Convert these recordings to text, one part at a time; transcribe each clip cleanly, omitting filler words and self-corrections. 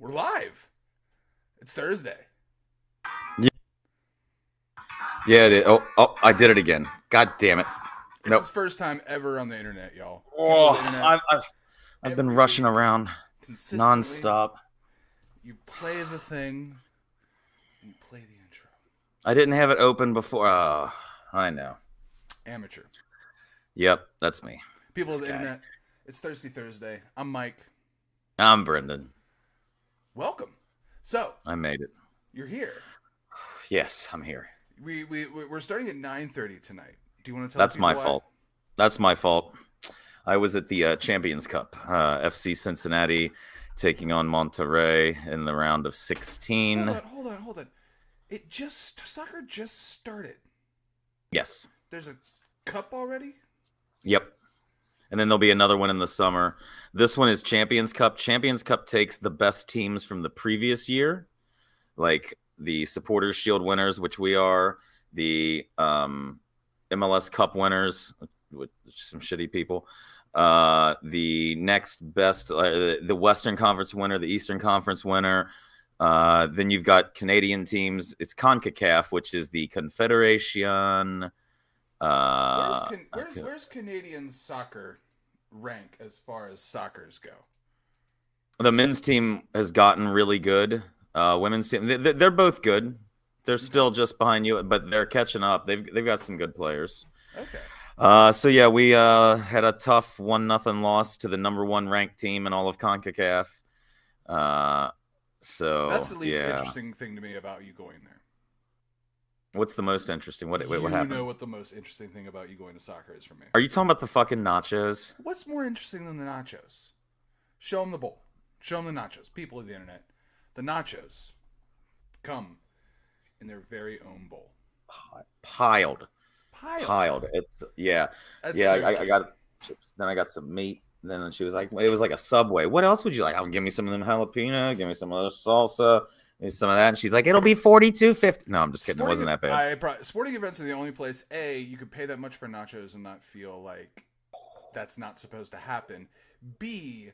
We're live. It's Thursday. Yeah, yeah. It is. Oh, I did it again. God damn it. It's Nope. his first time ever on the internet, y'all. People Oh, on the internet I've been every rushing week, around consistently. nonstop. You play the thing, and you play the intro. I didn't have it open before. I know. Amateur. Yep, that's me. People This of the guy. internet, it's Thirsty Thursday. I'm Mike. I'm Brendan. Welcome. So, I made it. you're here. Yes, I'm here. We're starting at 9:30 tonight. Do you want to tell That's people my why? fault. That's my fault. I was at the Champions Cup. FC Cincinnati taking on Monterrey in the round of 16. Hold on. Soccer just started. Yes. There's a cup already? Yep. And then there'll be another one in the summer. This one is Champions Cup. Champions Cup takes the best teams from the previous year, like the Supporters Shield winners, which we are, the MLS Cup winners, with some shitty people, the next best, the Western Conference winner, the Eastern Conference winner. Then you've got Canadian teams. It's CONCACAF, which is the Confederation. Where's Canadian soccer rank as far as soccers go? The men's team has gotten really good. Women's team, they're both good. They're still just behind you, but they're catching up. They've got some good players. Okay. So yeah, we had a tough 1-0 loss to the number 1 ranked team in all of CONCACAF. So That's the least yeah. interesting thing to me about you going there. What's the most interesting? What happened? You know what the most interesting thing about you going to soccer is for me. Are you talking about the fucking nachos? What's more interesting than the nachos? Show them the bowl. Show them the nachos. People of the internet. The nachos come in their very own bowl. Piled. It's That's yeah. so I got chips. Then I got some meat. Then she was like, it was like a Subway. What else would you like? Oh, give me some of them jalapeno. Give me some of the salsa. Give me some of that. And she's like, it'll be $42.50. No, I'm just kidding. It wasn't that bad. Sporting events are the only place, A, you could pay that much for nachos and not feel like that's not supposed to happen. B,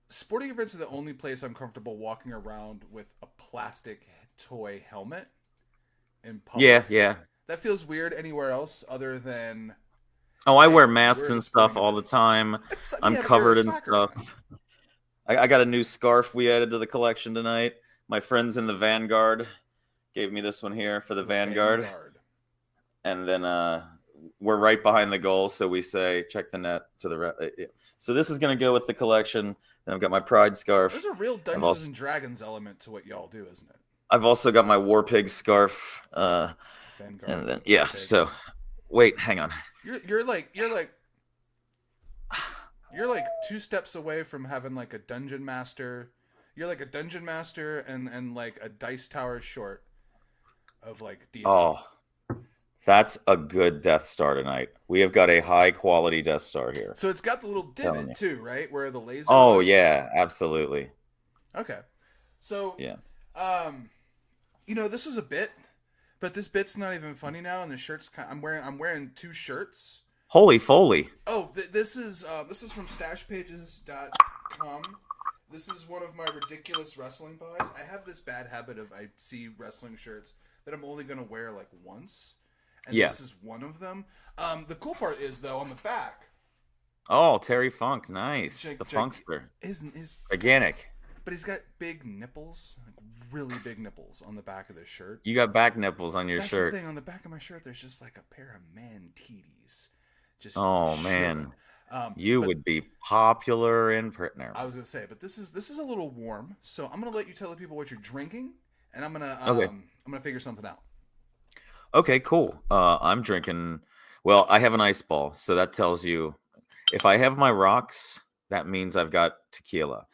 sporting events are the only place I'm comfortable walking around with a plastic toy helmet in public. Yeah. That feels weird anywhere else other than... Oh, I wear we're masks in and sporting stuff all the events. time. I'm But you're covered a in soccer stuff. fan. I got a new scarf we added to the collection tonight. My friends in the Vanguard gave me this one here for the Vanguard. And then we're right behind the goal, so we say, check the net to the... So this is going to go with the collection. And I've got my Pride scarf. There's a real Dungeons and Dragons element to what y'all do, isn't it? I've also got my War Pig scarf. Vanguard. And then, yeah, so... Wait, hang on. You're like 2 steps away from having like a dungeon master. You're like a dungeon master and like a dice tower short of like D&D. Oh, that's a good Death Star tonight. We have got a high quality Death Star here. So it's got the little Telling divot you. too, right? Where the laser Oh was? yeah, absolutely. Okay. So Yeah. this was a bit, but this bit's not even funny now, and the shirt's I'm wearing 2 shirts. Holy Foley. Oh, this is from StashPages.com. This is one of my ridiculous wrestling buys. I have this bad habit of I see wrestling shirts that I'm only gonna wear like once, and Yeah. this is one of them. The cool part is though on the back, Oh, Terry Funk, nice. Jake- The Jake- Funkster. is Organic. but he's got big nipples, like really big nipples on the back of this shirt. You got back nipples on your That's shirt. the thing. On the back of my shirt, there's just like a pair of man titties. Just Oh chilling. man. But Would be popular in Prittner. I was gonna say, but this is a little warm, so I'm gonna let you tell the people what you're drinking, and I'm gonna figure something out. Okay, cool. I'm drinking. Well, I have an ice ball, so that tells you if I have my rocks, that means I've got tequila,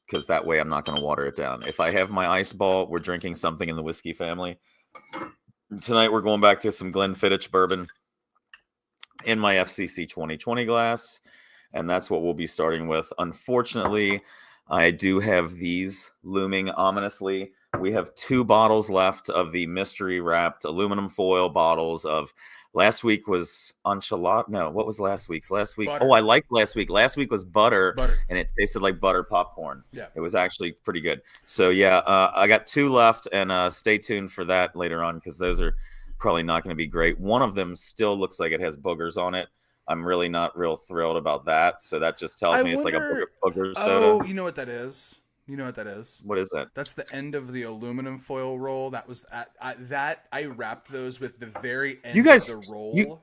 because that way I'm not going to water it down. If I have my ice ball, we're drinking something in the whiskey family. Tonight we're going back to some Glenfiddich bourbon in my FCC 2020 glass, and that's what we'll be starting with. Unfortunately, I do have these looming ominously. We have 2 bottles left of the mystery wrapped aluminum foil bottles of Last week was enchilada. No, what was last week's? Last week. Butter. Oh, I liked last week. Last week was butter, Butter. and it tasted like butter popcorn. Yeah. It was actually pretty good. So yeah, I got 2 left, and stay tuned for that later on because those are probably not going to be great. One of them still looks like it has boogers on it. I'm really not real thrilled about that. So that just tells me it's like a booger soda. Oh, you know what that is? You know what that is? What is that? That's the end of the aluminum foil roll. That was that I wrapped those with the very end of the roll.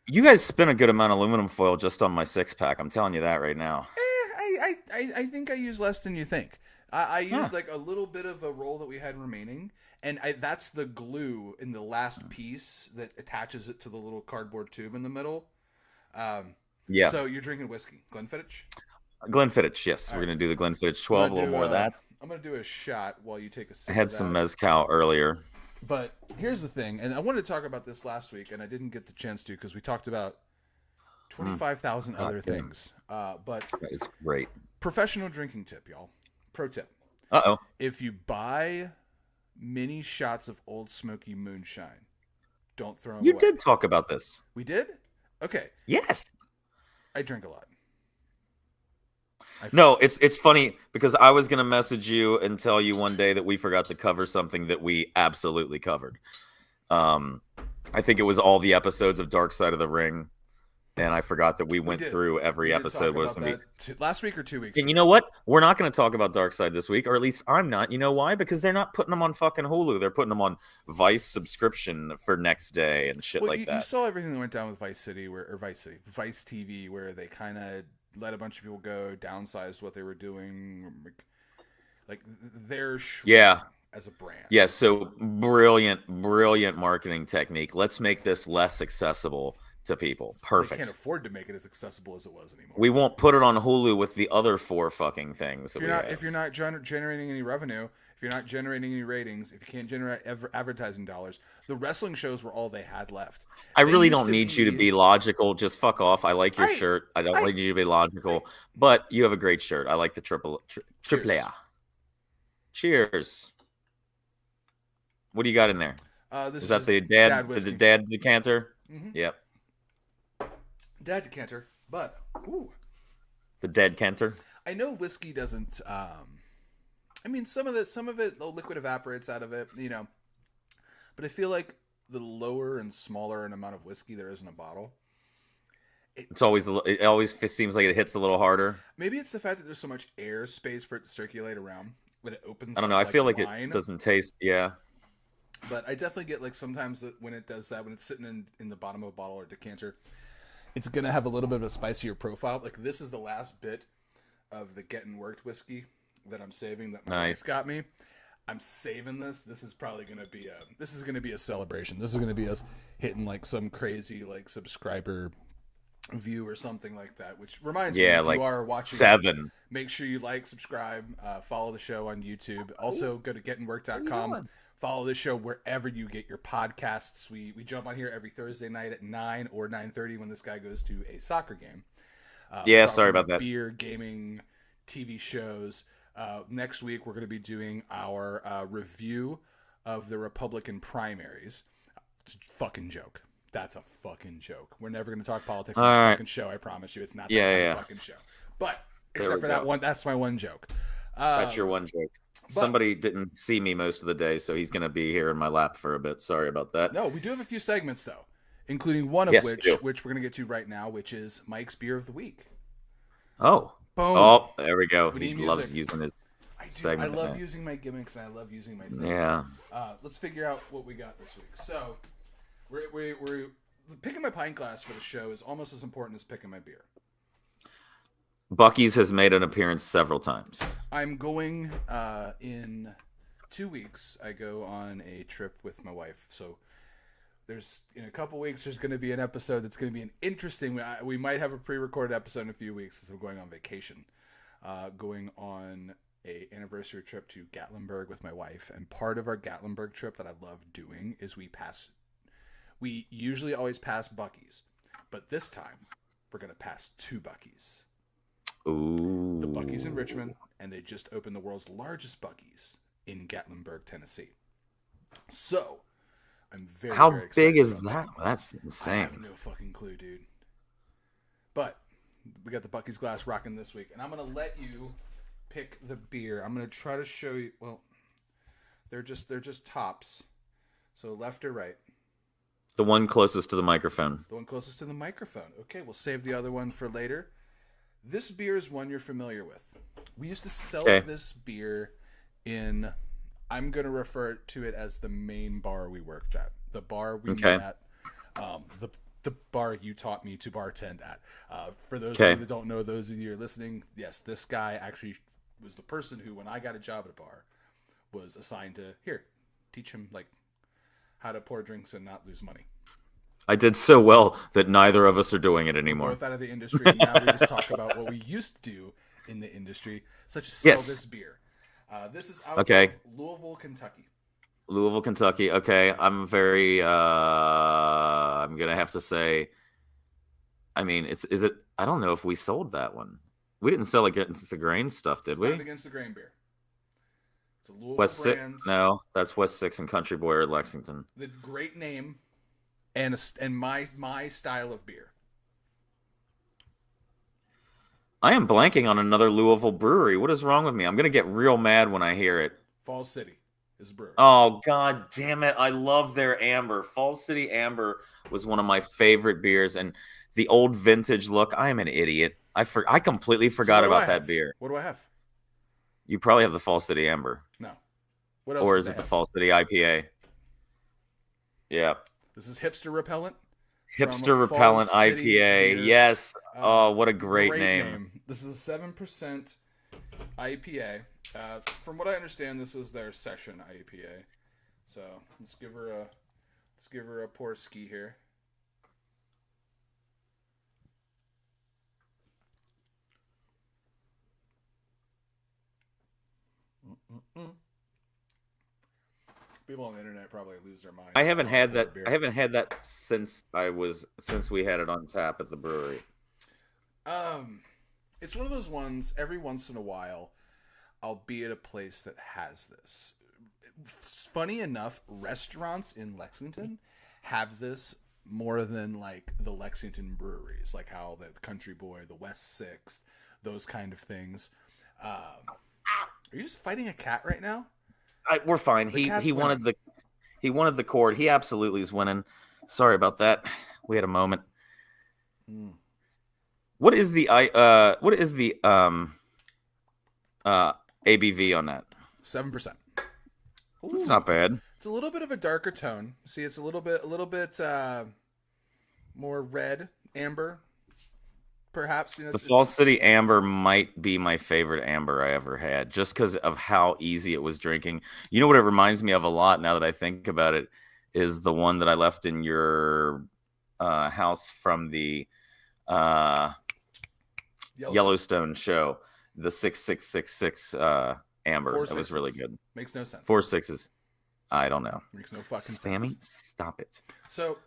You guys spent a good amount of aluminum foil just on my 6-pack. I'm telling you that right now. I think I used less than you think. I used like a little bit of a roll that we had remaining, and that's the glue in the last piece that attaches it to the little cardboard tube in the middle. Yeah. So you're drinking whiskey, Glenfiddich? Glenfiddich, yes. We're going to do the Glenfiddich 12, a little more of that. I'm going to do a shot while you take a sip. I had some mezcal earlier. But here's the thing, and I wanted to talk about this last week, and I didn't get the chance to because we talked about 25,000 other things. But it's great. Professional drinking tip, y'all. Pro tip. Uh-oh. If you buy mini shots of Old Smoky Moonshine, don't throw them away. You did talk about this. We did? Okay. Yes. I drink a lot. No, it's funny because I was going to message you and tell you one day that we forgot to cover something that we absolutely covered. I think it was all the episodes of Dark Side of the Ring, and I forgot that we went through every episode. Last week or 2 weeks. And you know what? We're not going to talk about Dark Side this week, or at least I'm not. You know why? Because they're not putting them on fucking Hulu. They're putting them on Vice subscription for next day and shit like that. You saw everything that went down with Vice TV, where they kind of let a bunch of people go, downsized what they were doing, like they're as a brand. Yeah, so brilliant marketing technique. Let's make this less accessible to people. Perfect. They can't afford to make it as accessible as it was anymore. We won't put it on Hulu with the other 4 fucking things. If you're not generating any revenue, if you're not generating any ratings, if you can't generate advertising dollars, the wrestling shows were all they had left. I really don't need you to be logical. Just fuck off. I like your shirt. I don't need you to be logical, but you have a great shirt. I like the triple A. Cheers. What do you got in there? This is that the dad decanter? Mm-hmm. Yep. Dad decanter, but the dead canter. I know whiskey doesn't. I mean, some of it, the liquid evaporates out of it, But I feel like the lower and smaller an amount of whiskey there is in a bottle, it always seems like it hits a little harder. Maybe it's the fact that there's so much air space for it to circulate around when it opens. I don't know. I feel like it doesn't taste. Yeah. But I definitely get like sometimes when it does that, when it's sitting in the bottom of a bottle or decanter, it's gonna have a little bit of a spicier profile. Like this is the last bit of the Getting Worked whiskey that I'm saving that my wife got me. I'm saving this. This is probably gonna be a celebration. This is gonna be us hitting like some crazy like subscriber view or something like that. Which reminds me, if you are watching 7, make sure you like, subscribe, follow the show on YouTube. Also go to gettingworked.com. Follow this show wherever you get your podcasts. We jump on here every Thursday night at 9 or 9:30 when this guy goes to a soccer game. Sorry about that. Beer, gaming, TV shows. Next week we're going to be doing our review of the Republican primaries. It's a fucking joke. That's a fucking joke. We're never going to talk politics on this fucking show. I promise you. It's not that fucking show. But except for that one, that's my one joke. That's your one joke. Somebody didn't see me most of the day, so he's going to be here in my lap for a bit. Sorry about that. No, we do have a few segments, though, including one of which we're going to get to right now, which is Mike's Beer of the Week. Oh. Boom. Oh, there we go. He loves using his segment. I love using my gimmicks, and I love using my things. Yeah. Let's figure out what we got this week. So, we're picking my pint glass for the show is almost as important as picking my beer. Buc-ee's has made an appearance several times. I'm going in 2 weeks. I go on a trip with my wife. So in a couple weeks, there's going to be an episode that's going to be an interesting. We might have a pre-recorded episode in a few weeks because I'm going on vacation. Going on a anniversary trip to Gatlinburg with my wife. And part of our Gatlinburg trip that I love doing is we usually always pass Buc-ee's. But this time, we're going to pass 2 Buc-ee's. Ooh. The Buc-ee's in Richmond, and they just opened the world's largest Buc-ee's in Gatlinburg, Tennessee. So, I'm very, How very excited big is about that? That's I have insane. no fucking clue, dude. But we got the Bucky's Glass rocking this week, and I'm gonna let you pick the beer. I'm gonna try to show you. Well, they're just tops. So left or right? The one closest to the microphone. The one closest to the microphone. Okay, we'll save the other one for later. This beer is one you're familiar with. We used to sell this beer in, I'm going to refer to it as the main bar we worked at. The bar we met at. The bar you taught me to bartend at. For those of you that don't know, those of you who are listening, yes, this guy actually was the person who, when I got a job at a bar, was assigned to, here, teach him like how to pour drinks and not lose money. I did so well that neither of us are doing it anymore. We're both out of the industry, and now we just talk about what we used to do in the industry, such as sell this beer. This is out of Louisville, Kentucky. Louisville, Kentucky. Okay, I'm very. I'm gonna have to say. I mean, is it? I don't know if we sold that one. We didn't sell against the grain stuff, did we? Not against the grain beer. It's a Louisville West brand. No, that's West Six and Country Boy or Lexington. The great name, and my style of beer. I am blanking on another Louisville brewery. What is wrong with me? I'm gonna get real mad when I hear it. Falls City is a brewery. Oh god damn it! I love their amber. Falls City Amber was one of my favorite beers, and the old vintage look. I am an idiot. I completely forgot about that beer. What do I have? You probably have the Falls City Amber. No. What else? Or is it the Falls City IPA? Yeah. This is Hipster Repellent. Hipster Repellent IPA. Beer. Yes. Oh, what a great name. This is a 7% IPA. From what I understand, this is their session IPA. So let's give her a pour ski here. People on the internet probably lose their mind. I haven't had that. I haven't had that since we had it on tap at the brewery. It's one of those ones. Every once in a while, I'll be at a place that has this. Funny enough, restaurants in Lexington have this more than like the Lexington breweries, like how the Country Boy, the West Sixth, those kind of things. Are you just fighting a cat right now? We're fine. He wanted the cord. He absolutely is winning. Sorry about that. We had a moment. What is the ABV on that? 7%. It's not bad. It's a little bit of a darker tone. See, it's a little bit more red, amber. Perhaps the Falls City Amber might be my favorite amber I ever had, just because of how easy it was drinking. You know what it reminds me of a lot now that I think about it is the one that I left in your house from the Yellowstone show, the 6666 amber. That was really good. Makes no sense. 4 6s. I don't know. Makes no fucking sense. Sammy, stop it. So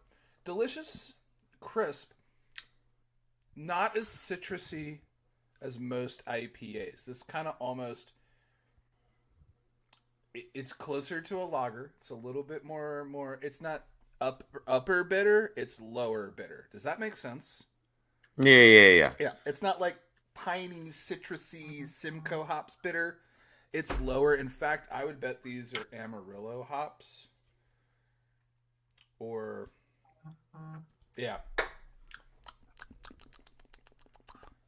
delicious, crisp. Not as citrusy as most IPAs. This kind of almost, it's closer to a lager. It's a little bit more. It's not upper bitter. It's lower bitter. Does that make sense? Yeah. Yeah. It's not like piney, citrusy Simcoe hops bitter. It's lower. In fact, I would bet these are Amarillo hops. Or, yeah.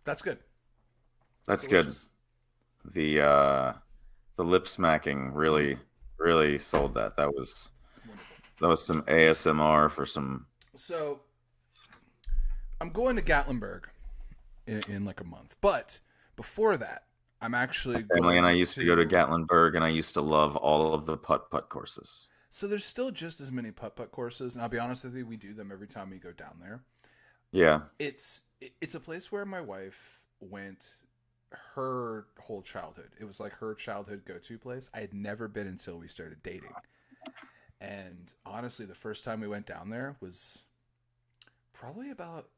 That's good. That's good. The lip smacking really sold that. That was some ASMR for some. So I'm going to Gatlinburg in like a month, but before that, I'm actually family and I used to go to Gatlinburg, and I used to love all of the putt courses. So there's still just as many putt courses, and I'll be honest with you, we do them every time we go down there. Yeah. It's a place where my wife went her whole childhood. It was like her childhood go-to place. I had never been until we started dating. And honestly, the first time we went down there was probably about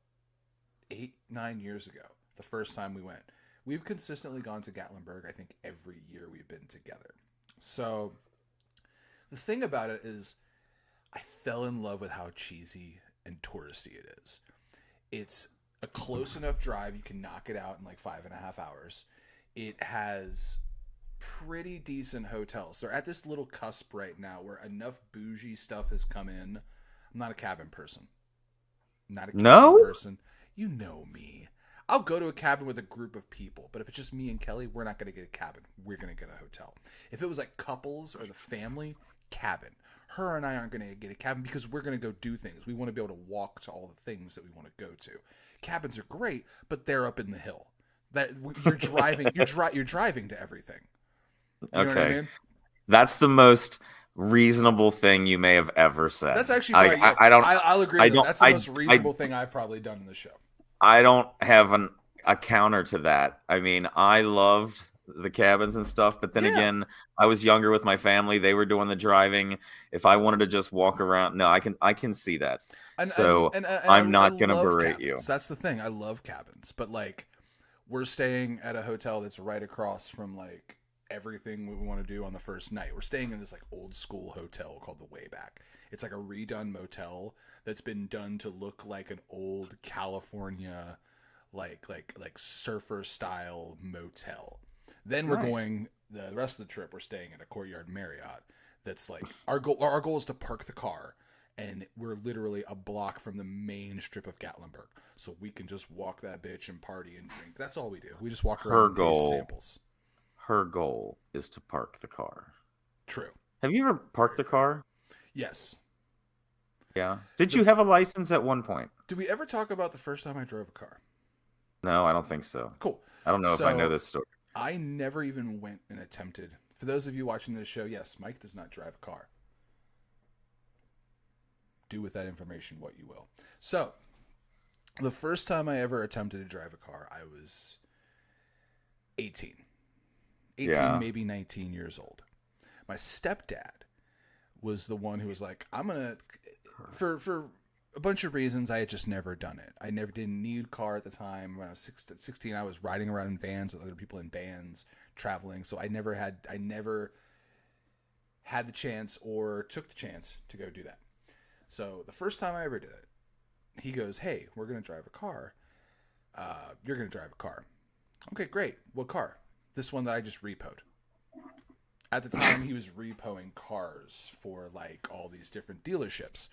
8-9 years ago. The first time we went. We've consistently gone to Gatlinburg, I think, every year we've been together. So the thing about it is, I fell in love with how cheesy and touristy it is. It's a close enough drive you can knock it out in like 5.5 hours. It has pretty decent hotels. They're at this little cusp right now where enough bougie stuff has come in. I'm not a cabin person. Not a cabin person. You know me. I'll go to a cabin with a group of people, but if it's just me and Kelly, we're not going to get a cabin. We're going to get a hotel. If it was like couples or the family, cabin. Her and I aren't going to get a cabin because we're going to go do things. We want to be able to walk to all the things that we want to go to. Cabins are great, but they're up in the hill. That you're driving. You're driving to everything. You know what I mean? That's the most reasonable thing you may have ever said. That's actually right. I'll agree with that. That's the most reasonable thing I've probably done in the show. I don't have a counter to that. I mean, I loved the cabins and stuff, but then again, I was younger with my family. They were doing the driving. If I wanted to just walk around, no, I can see that. And I'm not going to berate you. That's the thing. I love cabins, but like we're staying at a hotel that's right across from like everything we want to do on the first night. We're staying in this like old school hotel called the Wayback. It's like a redone motel that's been done to look like an old California like surfer style motel. Then we're going the rest of the trip we're staying at a Courtyard Marriott that's like our goal is to park the car and we're literally a block from the main strip of Gatlinburg. So we can just walk that bitch and party and drink. That's all we do. We just walk around and taste samples. Her goal is to park the car. True. Have you ever parked a car? Yes. Yeah. Did you have a license at one point? Did we ever talk about the first time I drove a car? No, I don't think so. Cool. I don't know if I know this story. I never even went and attempted. For those of you watching this show, yes, Mike does not drive a car. Do with that information what you will. So, the first time I ever attempted to drive a car, I was 18, maybe 19 years old. My stepdad was the one who was like, I'm going to, for a bunch of reasons, I had just never done it. I never didn't need a car at the time. When I was 16, I was riding around in vans with other people in vans, traveling. So I never had the chance or took the chance to go do that. So the first time I ever did it, he goes, hey, we're going to drive a car. You're going to drive a car. Okay, great. What car? This one that I just repoed. At the time, he was repoing cars for like all these different dealerships.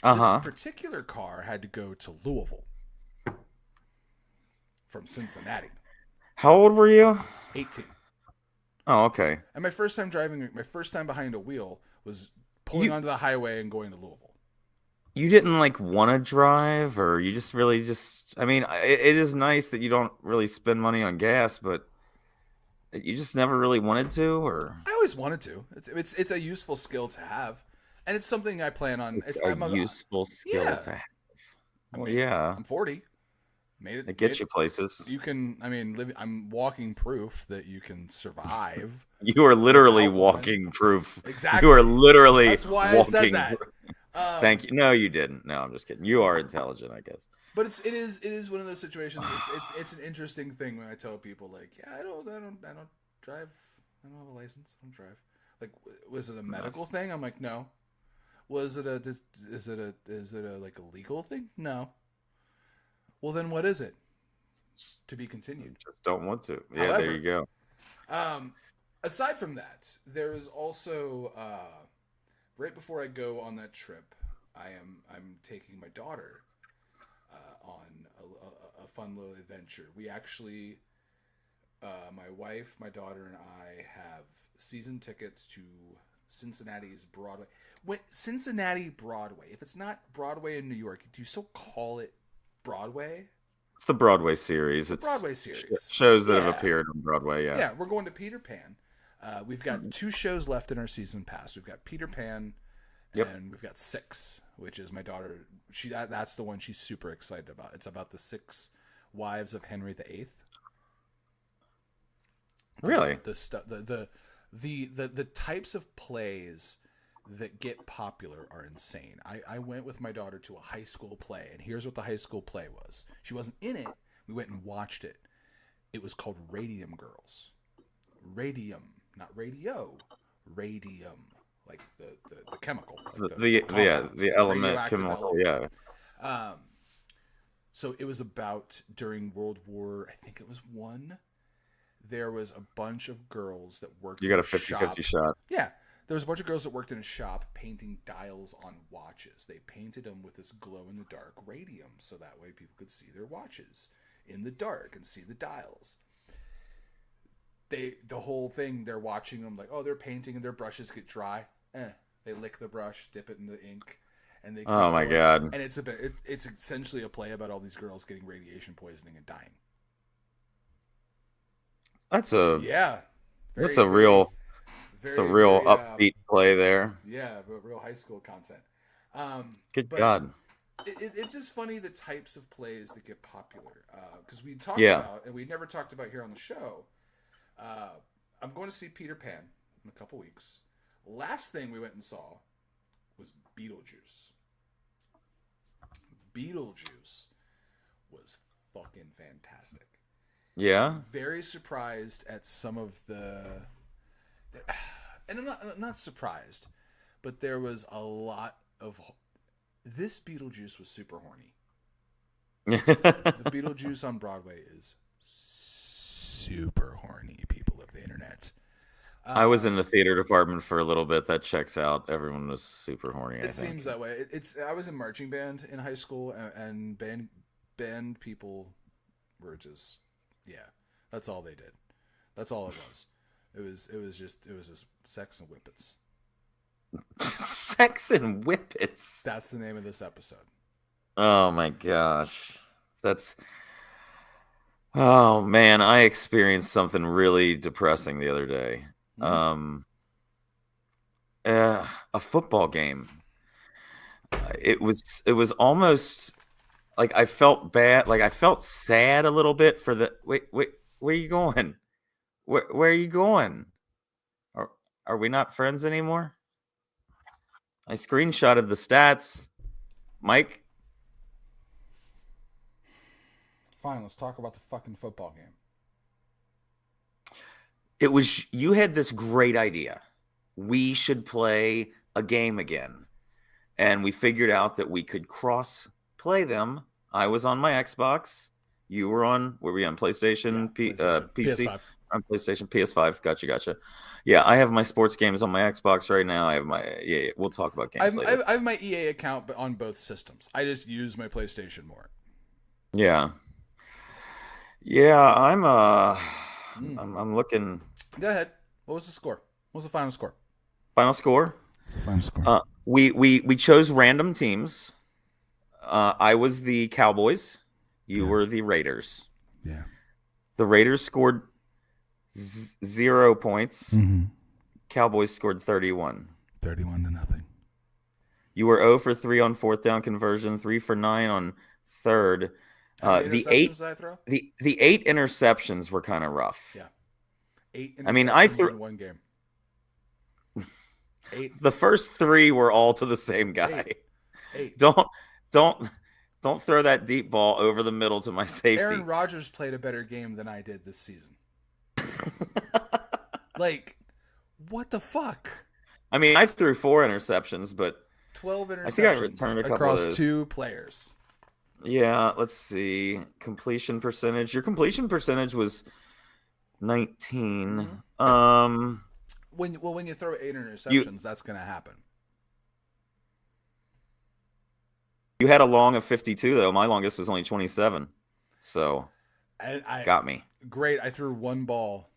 This particular car had to go to Louisville from Cincinnati. How old were you? 18. Oh, okay. And my first time behind a wheel was pulling onto the highway and going to Louisville. You didn't like want to drive, or you just really I mean, it is nice that you don't really spend money on gas, but you just never really wanted to, or? I always wanted to. It's a useful skill to have. And it's something I plan on. It's a useful skill to have. Well, yeah. I'm 40. It gets you places. You can, I'm walking proof that you can survive. You are literally walking proof. Exactly. You are literally That's why I said that. Thank you. No, you didn't. No, I'm just kidding. You are intelligent, I guess. But it is one of those situations. It's an interesting thing when I tell people like, yeah, I don't drive. I don't have a license. I don't drive. Like, was it a medical thing? I'm like, no. Is it a like a legal thing? No. Well, then what is it? To be continued. Just don't want to. Yeah, however, there you go. Aside from that, there is also right before I go on that trip, I'm taking my daughter on a fun little adventure. We actually, my wife, my daughter, and I have season tickets to Cincinnati's Broadway. Cincinnati Broadway. If it's not Broadway in New York, do you still call it Broadway? It's the Broadway series. It's Broadway series. Shows that have appeared on Broadway, yeah. Yeah, we're going to Peter Pan. We've got 2 shows left in our season pass. We've got Peter Pan, and we've got 6, which is my daughter. That's the one she's super excited about. It's about the 6 wives of Henry VIII. Really? The types of plays that get popular are insane. I went with my daughter to a high school play, and here's what the high school play was. She wasn't in it. We went and watched it. It was called Radium Girls. Radium, not radio. Radium, like the chemical, like The compound, the element radioactive chemical, element. yeah. Um, so it was about during World War, I think it was one. There was a bunch of girls that worked You in got a a 50-50 shop. shot. Yeah, there was a bunch of girls that worked in a shop painting dials on watches. They painted them with this glow in the dark radium, so that way people could see their watches in the dark and see the dials. The whole thing, they're watching them like, oh, they're painting and their brushes get dry. They lick the brush, dip it in the ink, and they keep Oh my going. god. And it's essentially a play about all these girls getting radiation poisoning and dying. That's a Yeah, that's a real very upbeat play there. yeah, but real high school content. Good But God. it's just funny the types of plays that get popular because we talked Yeah. about, and we never talked about here on the show. I'm going to see Peter Pan in a couple weeks. Last thing we went and saw was Beetlejuice. Beetlejuice was fucking fantastic. Yeah. Very surprised at some of and I'm not surprised, but there was a lot of this Beetlejuice was super horny. The Beetlejuice on Broadway is super horny, people of the internet. I was in the theater department for a little bit. That checks out. Everyone was super horny. It seems that way. I was in marching band in high school, and band people were just that's all they did. That's all it was. It was just sex and whippets. Sex and whippets. That's the name of this episode. Oh my gosh. Oh man, I experienced something really depressing the other day. A football game. It was almost like I felt bad, like I felt sad a little bit for the wait, where are you going? Where are you going? Are we not friends anymore? I screenshotted the stats. Mike? Fine, let's talk about the fucking football game. You had this great idea. We should play a game again. And we figured out that we could cross play them. I was on my Xbox. You were on, were we on PlayStation? PlayStation. PC? PS5. On PlayStation, PS5. Gotcha. Yeah, I have my sports games on my Xbox right now. I have we'll talk about games later. I have my EA account, but on both systems. I just use my PlayStation more. Yeah, I'm looking. Go ahead. What was the score? What was the final score? Final score? What's the final score? We chose random teams. I was the Cowboys. You were the Raiders. Yeah. The Raiders scored 0 points. Mm-hmm. Cowboys scored 31. 31-0. You were 0 for 3 on fourth down conversion, 3 for 9 on third. The 8 interceptions were kind of rough. Yeah. 8 interceptions I mean, I threw in one game. 8. The first 3 were all to the same guy. 8. Don't throw that deep ball over the middle to my safety. Aaron Rodgers played a better game than I did this season. Like, what the fuck? I mean, I threw 4 interceptions, but 12 interceptions I think I returned a couple across of those. 2 players. Yeah, let's see. Completion percentage. Your completion percentage was 19. Mm-hmm. When you throw 8 interceptions, that's going to happen. You had a long of 52 though. My longest was only 27. So I got me. Great. I threw 1 ball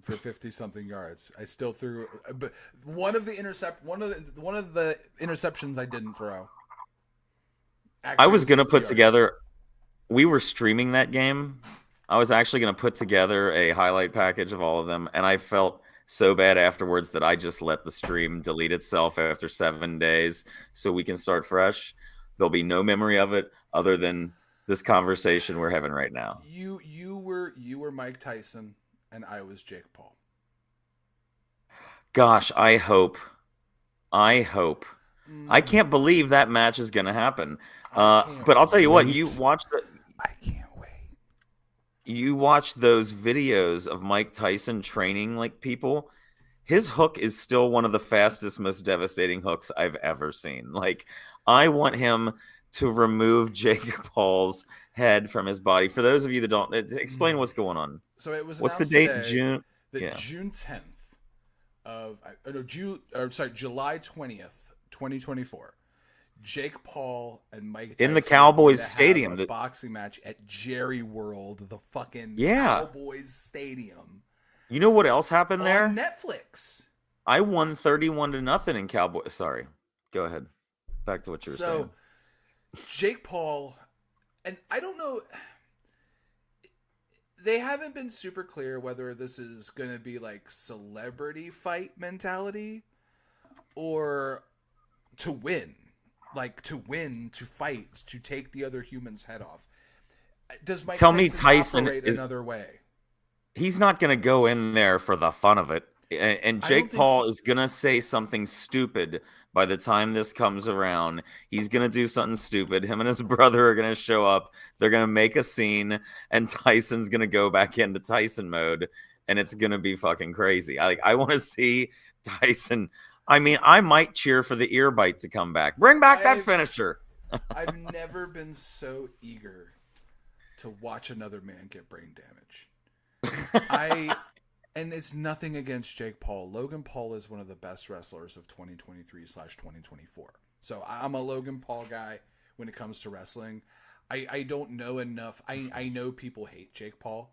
for 50 something yards. I still threw, but one of the interceptions I didn't throw. I was going to put together, we were streaming that game. I was actually going to put together a highlight package of all of them. And I felt so bad afterwards that I just let the stream delete itself after 7 days so we can start fresh. There'll be no memory of it other than this conversation we're having right now. You were Mike Tyson and I was Jake Paul. Gosh, I hope. I can't believe that match is going to happen. But I'll tell you what, you watched I can't wait. You watch those videos of Mike Tyson training like people. his hook is still one of the fastest, most devastating hooks I've ever seen. Like, I want him to remove Jake Paul's head from his body. For those of you that don't, explain what's going on. So it was What's the announced date? today June. that Yeah. June 10th of no July 20th, 2024. Jake Paul and Mike Tyson In the Cowboys are gonna have Stadium. a boxing match at Jerry World, the fucking Yeah. Cowboys Stadium. You know what else happened there? On Netflix. I won 31-0 in Cowboys. Sorry. Go ahead. Back to what you were saying. Jake Paul, and I don't know, they haven't been super clear whether this is going to be like celebrity fight mentality or to win. Like to win, to fight, to take the other human's head off. Does Mike Tell Tyson me Tyson operate is another way? He's not going to go in there for the fun of it. And Jake Paul is going to say something stupid by the time this comes around. He's going to do something stupid. Him and his brother are going to show up. They're going to make a scene, and Tyson's going to go back into Tyson mode, and it's going to be fucking crazy. I want to see Tyson. I mean, I might cheer for the ear bite to come back. Bring back that finisher. I've never been so eager to watch another man get brain damage. And it's nothing against Jake Paul. Logan Paul is one of the best wrestlers of 2023/2024. So I'm a Logan Paul guy when it comes to wrestling. I don't know enough. I know people hate Jake Paul.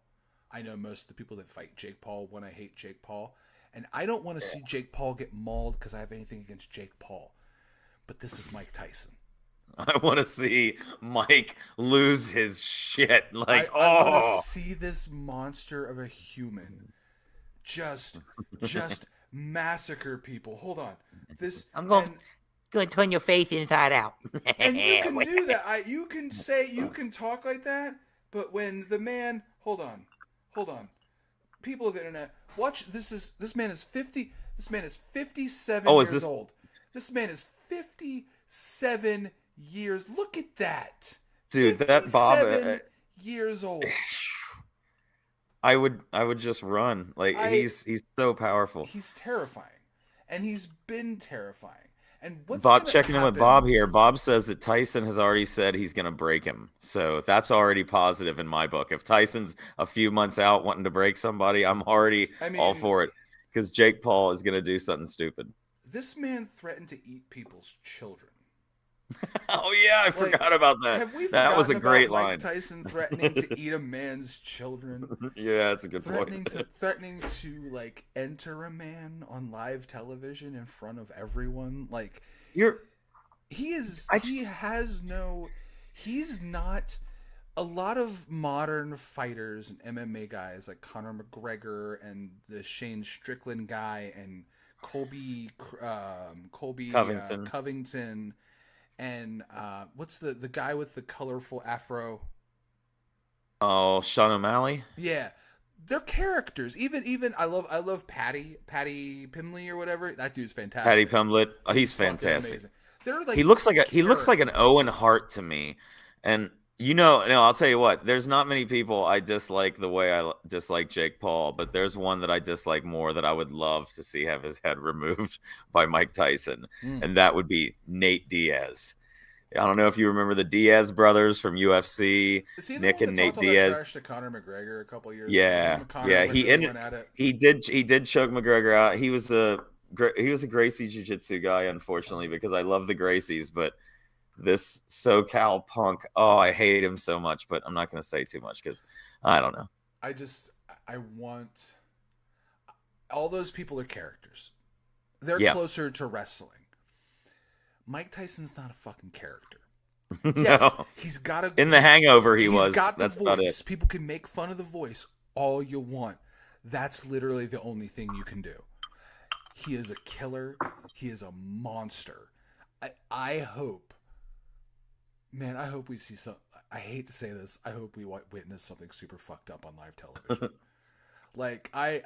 I know most of the people that fight Jake Paul want to hate Jake Paul. And I don't want to see Jake Paul get mauled because I have anything against Jake Paul. But this is Mike Tyson. I want to see Mike lose his shit. Like, I want to see this monster of a human just massacre people. Hold on. I'm going to turn your face inside out. And you can do that. You can talk like that, but when the man, hold on. People of the internet, watch. This man is 50. This man is 57 years old. This man is 57 years. Look at that, dude. That Bob years old. I would just run. Like he's so powerful. He's terrifying, and he's been terrifying. And what's checking in with Bob here? Bob says that Tyson has already said he's going to break him, so that's already positive in my book. If Tyson's a few months out wanting to break somebody, I'm already all for it because Jake Paul is going to do something stupid. This man threatened to eat people's children. Oh yeah, I forgot about that. Have we that was a great line. Mike Tyson threatening to eat a man's children. Yeah, that's a good threatening point. Threatening to like enter a man on live television in front of everyone. Like he's not. A lot of modern fighters and MMA guys like Conor McGregor and the Shane Strickland guy and Colby Covington. And what's the guy with the colorful afro? Oh, Sean O'Malley. Yeah, they're characters. Even I love Patty Pimblett or whatever. That dude's fantastic. Patty Pimblett. Oh, he's fantastic. Amazing. They're like he looks like an Owen Hart to me. And I'll tell you what. There's not many people I dislike the way I dislike Jake Paul, but there's one that I dislike more that I would love to see have his head removed by Mike Tyson, and that would be Nate Diaz. I don't know if you remember the Diaz brothers from UFC. Nick and Nate Diaz. To Conor McGregor a couple years ago. Yeah. He did choke McGregor out. He was a Gracie Jiu-Jitsu guy, unfortunately, because I love the Gracies, but this SoCal punk, I hate him so much, but I'm not going to say too much because I don't know. I want all those people are characters. They're closer to wrestling. Mike Tyson's not a fucking character. Yes, no. He's got a in The Hangover. He's was. Got That's the about voice. it. People can make fun of the voice all you want. That's literally the only thing you can do. He is a killer. He is a monster. I hope. Man, I hope we see some. I hate to say this. I hope we witness something super fucked up on live television. Like Am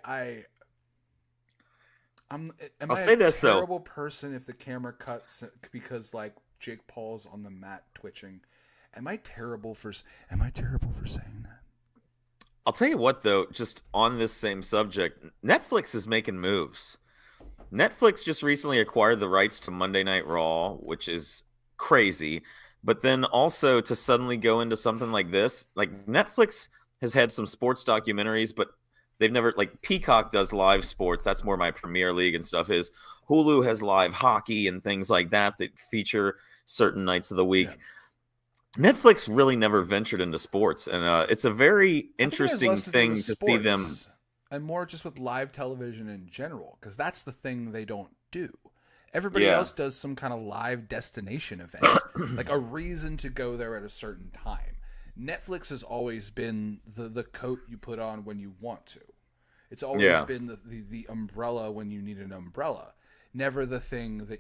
I a terrible person if the camera cuts because like Jake Paul's on the mat twitching? Am I terrible for saying that? I'll tell you what though, just on this same subject, Netflix is making moves. Netflix just recently acquired the rights to Monday Night Raw, which is crazy. But then also to suddenly go into something like this, like Netflix has had some sports documentaries, but they've never, like Peacock does live sports. That's more my Premier League and stuff is. Hulu has live hockey and things like that that feature certain nights of the week. Yeah. Netflix really never ventured into sports, and it's a very interesting thing to see them. And more just with live television in general, because that's the thing they don't do. Everybody Yeah. else does some kind of live destination event, like a reason to go there at a certain time. Netflix has always been the coat you put on when you want to. It's always been the umbrella when you need an umbrella. Never the thing that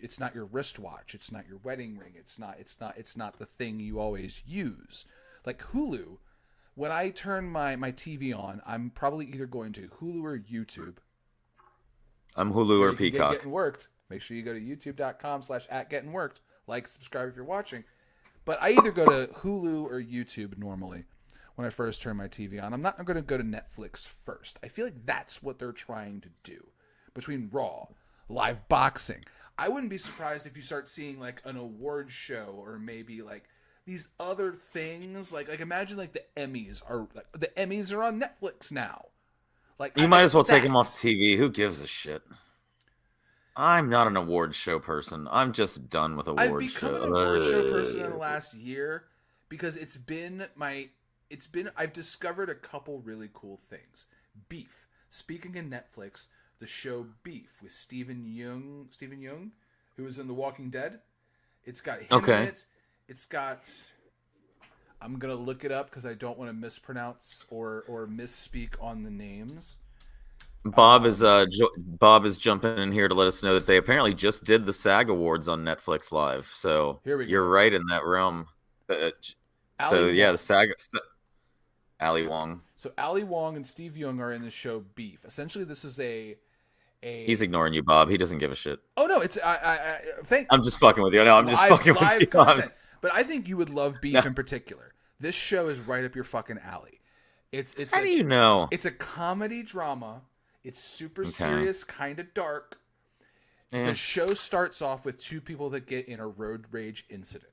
it's not your wristwatch, it's not your wedding ring, it's not the thing you always use. Like Hulu, when I turn my TV on, I'm probably either going to Hulu or YouTube. I'm Hulu or Peacock. Getting Worked. Make sure you go to youtube.com/@gettingworked. Like, subscribe if you're watching. But I either go to Hulu or YouTube normally when I first turn my TV on. I'm not going to go to Netflix first. I feel like that's what they're trying to do. Between Raw, live boxing. I wouldn't be surprised if you start seeing like an award show or maybe like these other things. Like imagine like the Emmys are on Netflix now. Like You might as well take them off TV. Who gives a shit? I'm not an award show person. I'm just done with award shows. I've become an award show person in the last year because I've discovered a couple really cool things. Beef. Speaking of Netflix, the show Beef with Stephen Yeun, who was in The Walking Dead. It's got him in it. It's got, I'm going to look it up because I don't want to mispronounce or misspeak on the names. Bob is jumping in here to let us know that they apparently just did the SAG Awards on Netflix Live. So Here we go. You're right in that realm. The SAG. Ali Wong. So Ali Wong and Steve Yeun are in the show Beef. Essentially, this is a He's ignoring you, Bob. He doesn't give a shit. Oh no, it's I'm just fucking with you. No, I'm just fucking with you. Content. But I think you would love Beef in particular. This show is right up your fucking alley. It's How do you know? It's a comedy drama. It's super serious, kind of dark. The show starts off with two people that get in a road rage incident.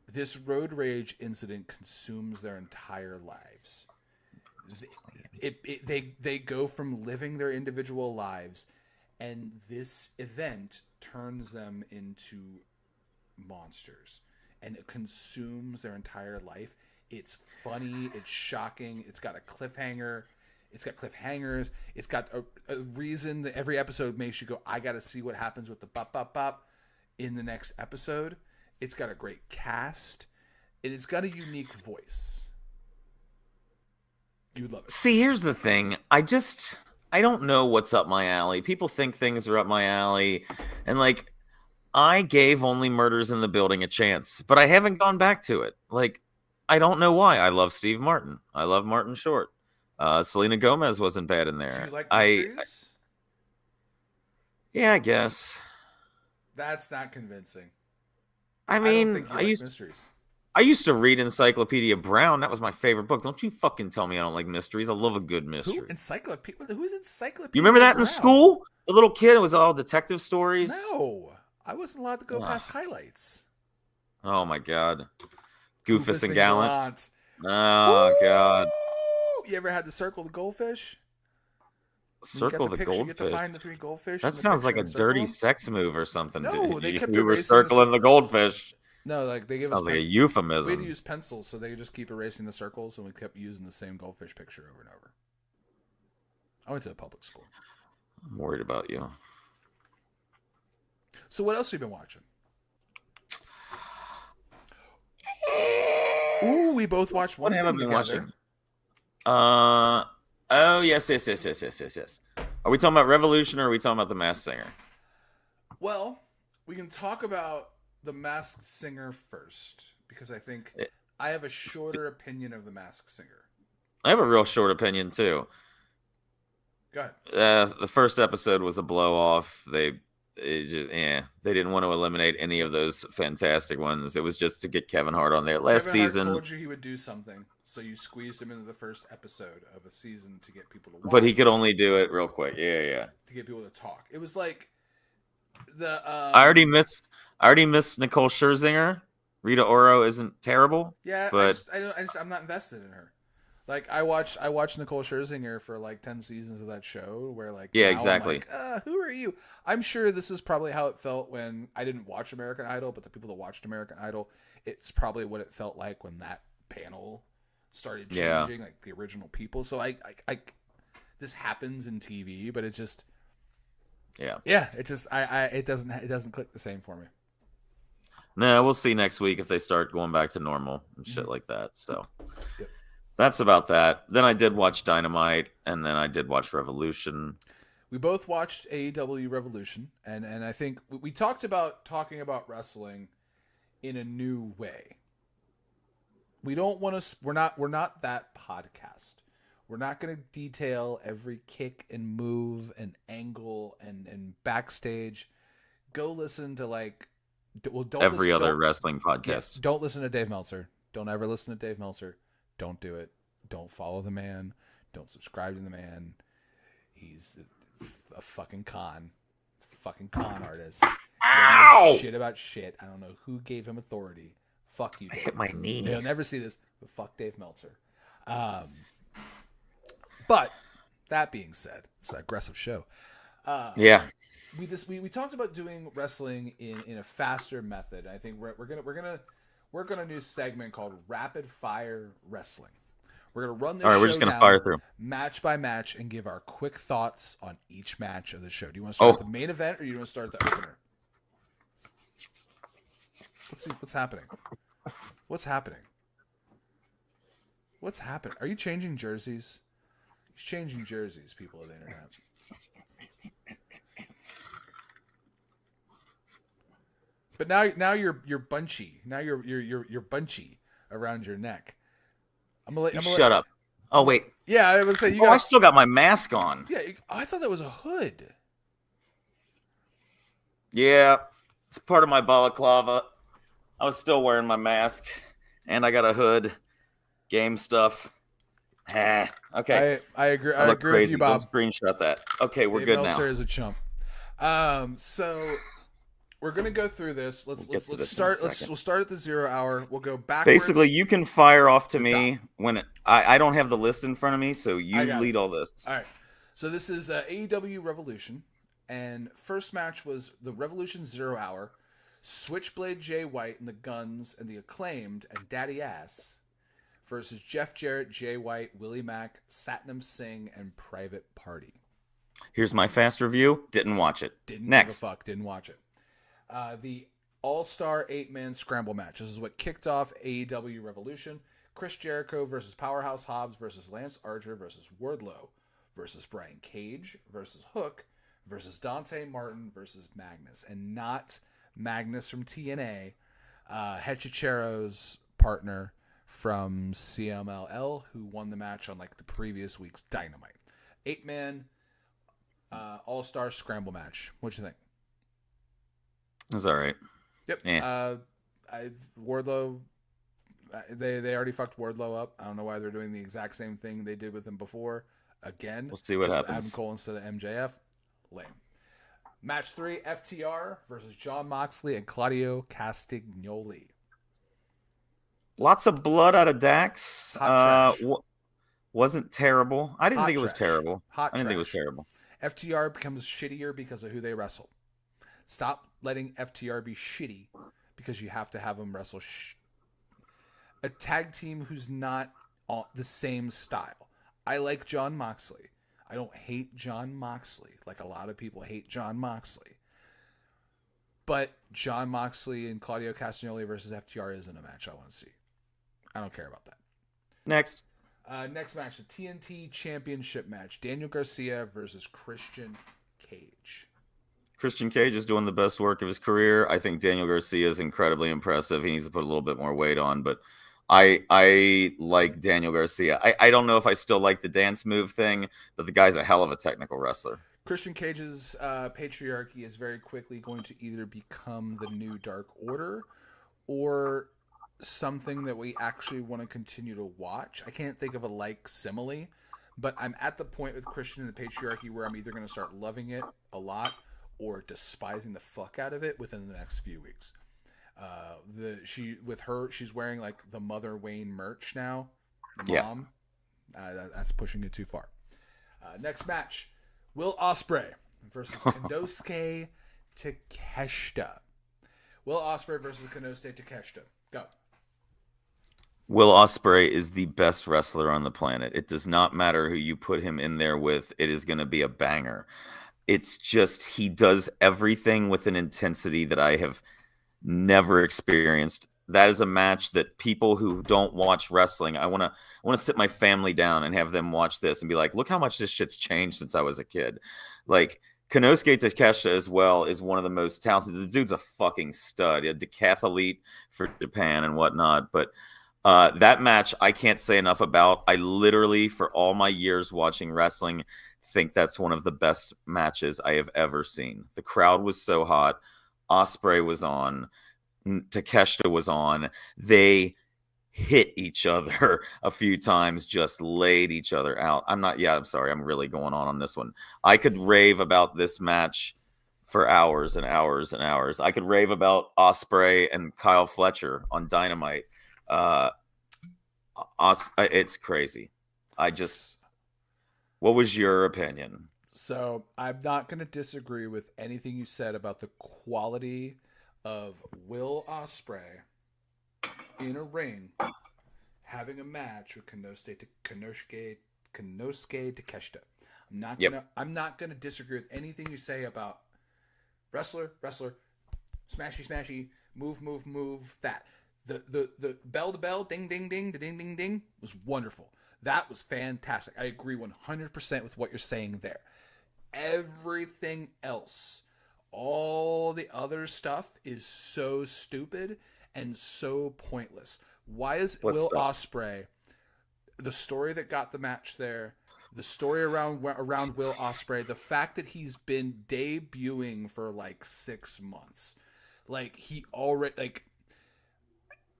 This road rage incident consumes their entire lives. They go from living their individual lives, and this event turns them into monsters, and it consumes their entire life. It's funny. It's shocking. It's got a cliffhanger. It's got cliffhangers. It's got a reason that every episode makes you go, I got to see what happens with the bop, bop, bop in the next episode. It's got a great cast. And it's got a unique voice. You would love it. See, here's the thing. I don't know what's up my alley. People think things are up my alley. And like, I gave Only Murders in the Building a chance, but I haven't gone back to it. Like, I don't know why. I love Steve Martin. I love Martin Short. Selena Gomez wasn't bad in there. Do you like mysteries? Yeah, I guess. That's not convincing. I mean, don't think you like mysteries. I used to read Encyclopedia Brown. That was my favorite book. Don't you fucking tell me I don't like mysteries. I love a good mystery. Who's Encyclopedia? You remember that in Brown? school? The little kid, it was all detective stories. No. I wasn't allowed to go past highlights. Oh my god. Goofus and Gallant. Oh god. You ever had to circle the goldfish? Circle the goldfish. You get to find the 3 goldfish. That sounds like a dirty sex move or something. No, they kept we were erasing circling the goldfish. No, like they gave us. Sounds like a euphemism. We had to use pencils, so they could just keep erasing the circles, and we kept using the same goldfish picture over and over. I went to a public school. I'm worried about you. So what else have you been watching? Ooh, we both watched one. What have I been together. watching? Oh yes. Are we talking about Revolution or are we talking about The Masked Singer? Well, we can talk about The Masked Singer first because I think I have a shorter opinion of The Masked Singer. I have a real short opinion too. Go ahead. The first episode was a blow off. They they didn't want to eliminate any of those fantastic ones. It was just to get Kevin Hart on there. Last Kevin Hart season, told you he would do something, so you squeezed him into the first episode of a season to get people to watch. but he could only do it real quick. Yeah. to get people to talk. It was like the I already miss Nicole Scherzinger. Rita Ora isn't terrible. yeah, but I'm not invested in her. Like I watched Nicole Scherzinger for like 10 seasons of that show where like Yeah, now I'm exactly. like, who are you? I'm sure this is probably how it felt when I didn't watch American Idol, but the people that watched American Idol, it's probably what it felt like when that panel started changing, like the original people. So I this happens in TV, but it just Yeah. it just it doesn't click the same for me. No, we'll see next week if they start going back to normal and shit like that. So Yep. that's about that. Then I did watch Dynamite, and then I did watch Revolution. We both watched AEW Revolution, and I think we talked about talking about wrestling in a new way. We don't want to. We're not that podcast. We're not going to detail every kick and move and angle and backstage. Go listen to don't Every listen, other don't- wrestling yeah, podcast. don't listen to Dave Meltzer. Don't ever listen to Dave Meltzer. Don't do it. Don't follow the man. Don't subscribe to the man. He's a fucking con. Fucking con artist. Ow! Shit about shit. I don't know who gave him authority. Fuck you, I Dave. hit my knee. He'll never see this, but fuck Dave Meltzer. But that being said, it's an aggressive show. Yeah. We talked about doing wrestling in a faster method. I think we're gonna work on a new segment called Rapid Fire Wrestling. We're gonna run this. All right, we're show just gonna down fire through. match by match and give our quick thoughts on each match of the show. Do you want to start with the main event or do you want to start with the opener? Let's see what's happening. What's happening? What's happening? Are you changing jerseys? He's changing jerseys, people of the internet. But now you're bunchy. Now you're bunchy around your neck. Shut up. Oh wait. Yeah, I was saying you I got. still got my mask on. Yeah, I thought that was a hood. Yeah, it's part of my balaclava. I was still wearing my mask, and I got a hood. Game stuff. Okay. I agree. I look agree crazy. with you, Bob. Don't screenshot that. Okay, we're Dave good Meltzer now. is a chump. So we're gonna go through this. We'll get Let's to this in a start. second. We'll start at the 0 hour. We'll go backwards. Basically, you can fire off to The me when I don't have the list in front of me, so you I got lead all this. All right. So this is AEW Revolution, and first match was the Revolution 0 hour. Switchblade Jay White and the Guns and the Acclaimed and Daddy Ass versus Jeff Jarrett, Jay White, Willie Mack, Satnam Singh, and Private Party. Here's my fast review. Didn't watch it. Didn't Next. give a fuck. Didn't watch it. The All-Star 8-Man Scramble match. This is what kicked off AEW Revolution. Chris Jericho versus Powerhouse Hobbs versus Lance Archer versus Wardlow versus Brian Cage versus Hook versus Dante Martin versus Magnus. And not Magnus from TNA. Hechichero's partner from CMLL who won the match on the previous week's Dynamite. 8-man All-Star Scramble match. What'd you think? It's all right. Yep. Wardlow. They already fucked Wardlow up. I don't know why they're doing the exact same thing they did with him before. Again, We'll see what just happens. Adam Cole instead of MJF. Lame. Match 3: FTR versus Jon Moxley and Claudio Castagnoli. Lots of blood out of Dax. Hot trash. Wasn't terrible. I didn't Hot think it was trash. terrible. Hot I didn't think it was trash. terrible. FTR becomes shittier because of who they wrestle. Stop letting FTR be shitty because you have to have them wrestle a tag team who's not the same style. I like Jon Moxley. I don't hate Jon Moxley like a lot of people hate Jon Moxley. But Jon Moxley and Claudio Castagnoli versus FTR isn't a match I want to see. I don't care about that. Next. Next match, the TNT Championship match. Daniel Garcia versus Christian Cage. Christian Cage is doing the best work of his career. I think Daniel Garcia is incredibly impressive. He needs to put a little bit more weight on, but I like Daniel Garcia. I don't know if I still like the dance move thing, but the guy's a hell of a technical wrestler. Christian Cage's patriarchy is very quickly going to either become the new Dark Order or something that we actually want to continue to watch. I can't think of a like simile, but I'm at the point with Christian and the patriarchy where I'm either going to start loving it a lot or despising the fuck out of it within the next few weeks. She's wearing like the Mother Wayne merch now. The mom. That's pushing it too far. Next match, Will Ospreay versus Konosuke Takeshita. Will Ospreay versus Konosuke Takeshita. Go. Will Ospreay is the best wrestler on the planet. It does not matter who you put him in there with. It is going to be a banger. It's just he does everything with an intensity that I have never experienced. That is a match that people who don't watch wrestling, I want to sit my family down and have them watch this and be like, look how much this shit's changed since I was a kid. Like, Konosuke Takeshita as well is one of the most talented. The dude's a fucking stud. A decathlete for Japan and whatnot. But that match, I can't say enough about. I literally, for all my years watching wrestling, think that's one of the best matches I have ever seen. The crowd was so hot. Ospreay was on. Takeshita was on. They hit each other a few times, just laid each other out. I'm sorry. I'm really going on this one. I could rave about this match for hours and hours and hours. I could rave about Ospreay and Kyle Fletcher on Dynamite. It's crazy. What was your opinion? So I'm not going to disagree with anything you said about the quality of Will Ospreay in a ring having a match with Konosuke Takeshita. I'm not gonna disagree with anything you say about wrestler, smashy, move. That the bell to bell, ding ding ding was wonderful. That was fantastic. I agree 100% with what you're saying there. Everything else, all the other stuff is so stupid and so pointless. Why is Will Ospreay, the story that got the match there, the story around Will Ospreay, the fact that he's been debuting for like 6 months, like he already like.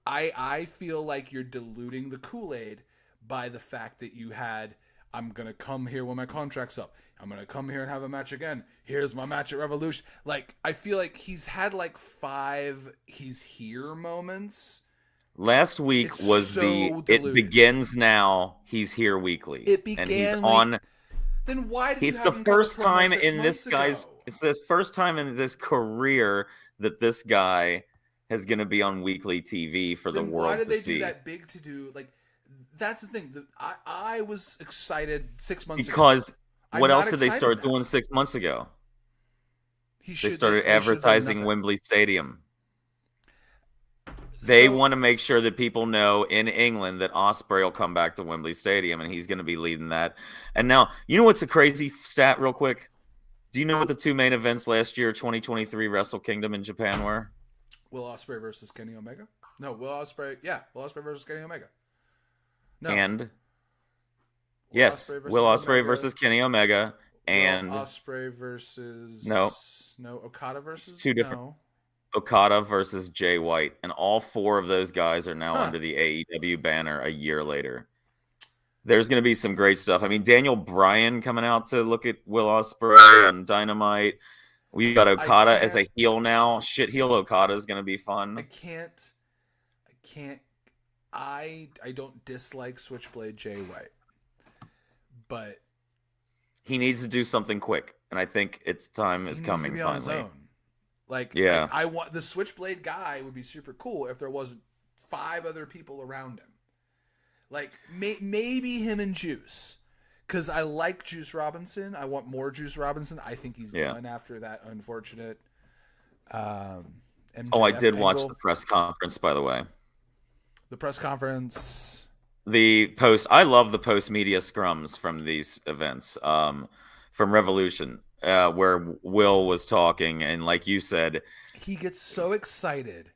I feel like you're diluting the Kool-Aid by the fact that you had, I'm going to come here when my contract's up. I'm going to come here and have a match again. Here's my match at Revolution. Like, I feel like he's had like 5 he's here moments. Last week it begins now. He's here weekly. It began. And he's on. Then why did it's the first time in this guy's. It's the first time in this career that this guy is going to be on weekly TV for the world to see. Why did they do that big to do? Like, that's the thing. I was excited 6 months ago. Because what else did they start doing 6 months ago? They started advertising Wembley Stadium. They want to make sure that people know in England that Ospreay will come back to Wembley Stadium, and he's going to be leading that. And now, you know what's a crazy stat real quick? Do you know what the 2 main events last year, 2023 Wrestle Kingdom in Japan were? Will Ospreay versus Kenny Omega? No, Will Ospreay versus Kenny Omega. No. And Will Ospreay versus Kenny Omega, and Will Ospreay versus Okada versus 2 different. Okada versus Jay White, and all 4 of those guys are now under the AEW banner a year later. There's going to be some great stuff. I mean, Daniel Bryan coming out to look at Will Ospreay on Dynamite. We got Okada as a heel now. Shit heel Okada is going to be fun. I don't dislike Switchblade Jay White, but he needs to do something quick, and I think its time is coming finally. On his own. Like I want the Switchblade guy would be super cool if there wasn't 5 other people around him. Like maybe him and Juice, because I like Juice Robinson. I want more Juice Robinson. I think he's done after that unfortunate. MJF I did watch the press conference, by the way. The press conference. I love the post media scrums from these events. From Revolution. Where Will was talking, and like you said, he gets so excited.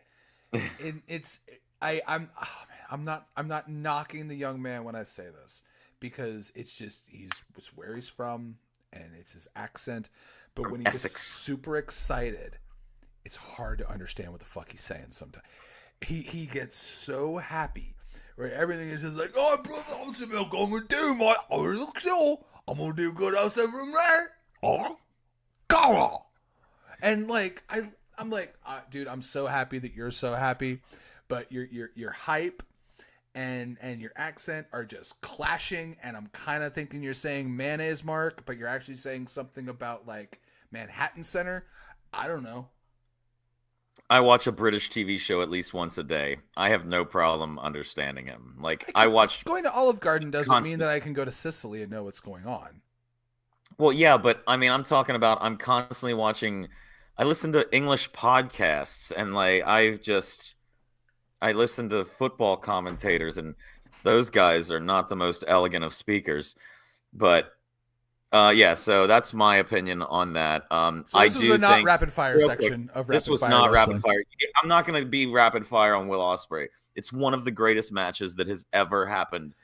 I'm not knocking the young man when I say this, because it's where he's from, and it's his accent. But when he Essex. gets super excited, it's hard to understand what the fuck he's saying sometimes. He gets so happy, where everything is just like, oh, brother, what's the milk I'm gonna do, mate? I'm gonna do good outside from there. Oh, go. And like I'm like, dude, I'm so happy that you're so happy, but your hype and your accent are just clashing, and I'm kind of thinking you're saying mayonnaise mark, but you're actually saying something about like Manhattan Center. I don't know. I watch a British TV show at least once a day. I have no problem understanding him. Like I watch Going to Olive Garden doesn't constant- mean that I can go to Sicily and know what's going on. Well, yeah, but I mean, I'm talking about I'm constantly watching. I listen to English podcasts, and like I listen to football commentators, and those guys are not the most elegant of speakers. But yeah, so that's my opinion on that. So this was a not rapid fire real quick, section of rapid this was fire not wrestling. rapid fire. I'm not going to be rapid fire on Will Ospreay. It's one of the greatest matches that has ever happened,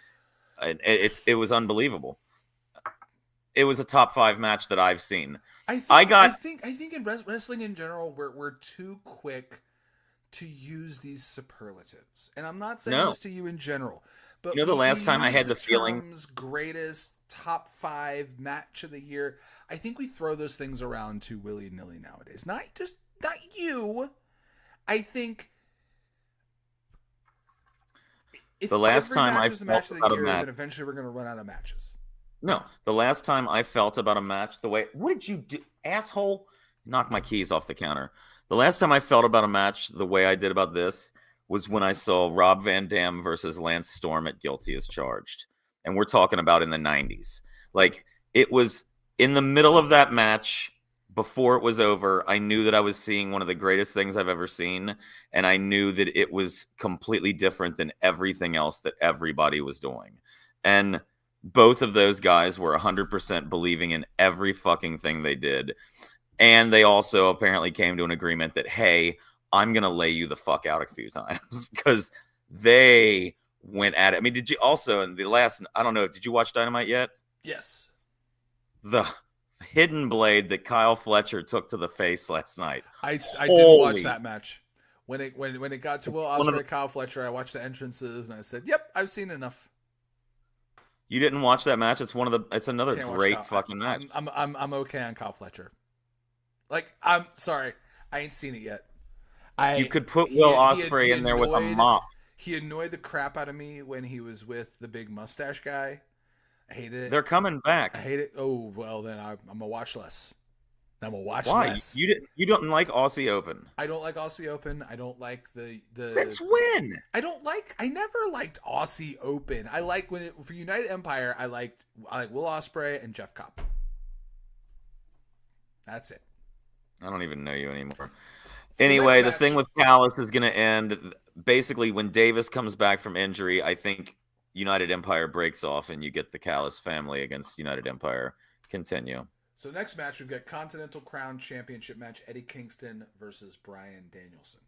and it was unbelievable. It was a top 5 match that I've seen. I think in wrestling in general, we're too quick to use these superlatives, and I'm not saying this to you in general, but the last time I had the feeling greatest top 5 match of the year, I think we throw those things around too willy nilly nowadays. Not you. I think if the last every time match I was a match felt of the about a year, match, then eventually we're going to run out of matches. No, the last time I felt about a match the way, what did you do, asshole? Knock my keys off the counter. The last time I felt about a match the way I did about this was when I saw Rob Van Dam versus Lance Storm at Guilty as Charged. And we're talking about in the 90s. Like, it was in the middle of that match, before it was over, I knew that I was seeing one of the greatest things I've ever seen. And I knew that it was completely different than everything else that everybody was doing. And both of those guys were 100% believing in every fucking thing they did. And they also apparently came to an agreement that, hey, I'm going to lay you the fuck out a few times, because they went at it. I mean, did you also, in the last, I don't know, did you watch Dynamite yet? Yes. The hidden blade that Kyle Fletcher took to the face last night. I did watch that match. When it got to Will Ospreay, Kyle Fletcher, I watched the entrances, and I said, yep, I've seen enough. You didn't watch that match? It's another great fucking match. I'm okay on Kyle Fletcher. Like, I'm sorry, I ain't seen it yet. You could put Will Ospreay in there with a mop. He annoyed the crap out of me when he was with the big mustache guy. I hated it. They're coming back. I hate it. Oh well, then I'm gonna watch less. I'm gonna watch Why? less. You don't like Aussie Open? I don't like Aussie Open. I don't like the. Since when? I never liked Aussie Open. I like for United Empire. I like Will Ospreay and Jeff Cobb. That's it. I don't even know you anymore. Anyway, the thing with Callis is going to end basically when Davis comes back from injury. I think United Empire breaks off and you get the Callis family against United Empire. Continue. So next match, we've got Continental Crown Championship match, Eddie Kingston versus Bryan Danielson.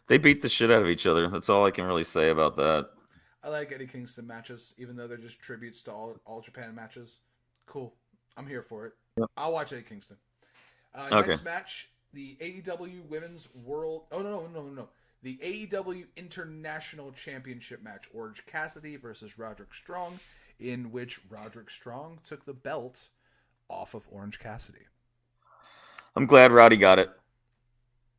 They beat the shit out of each other. That's all I can really say about that. I like Eddie Kingston matches, even though they're just tributes to all Japan matches. Cool. I'm here for it. Yep. I'll watch Eddie Kingston. Okay. Next match, the AEW Women's World... Oh, no. The AEW International Championship match, Orange Cassidy versus Roderick Strong, in which Roderick Strong took the belt off of Orange Cassidy. I'm glad Roddy got it.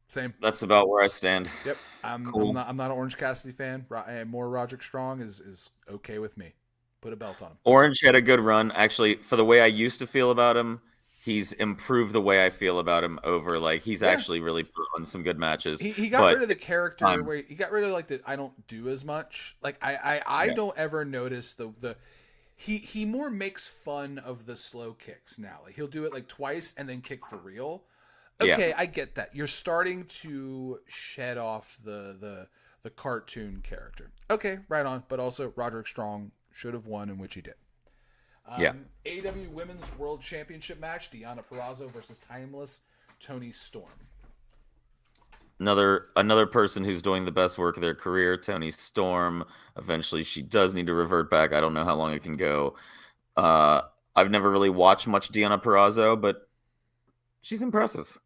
Same. That's about where I stand. Yep. I'm not an Orange Cassidy fan. More Roderick Strong is okay with me. Put a belt on him. Orange had a good run. Actually, for the way I used to feel about him, he's improved the way I feel about him over. Like, he's actually really put on some good matches. He got rid of the character where he got rid of like the I don't do as much. Like I don't ever notice the he more makes fun of the slow kicks now. Like, he'll do it like twice and then kick for real. Okay, yeah. I get that. You're starting to shed off the cartoon character. Okay, right on. But also Roderick Strong should have won, in which he did. AEW Women's World Championship match, Deonna Purrazzo versus Timeless Toni Storm. Another person who's doing the best work of their career, Toni Storm. Eventually, she does need to revert back. I don't know how long it can go. I've never really watched much Deonna Purrazzo, but she's impressive.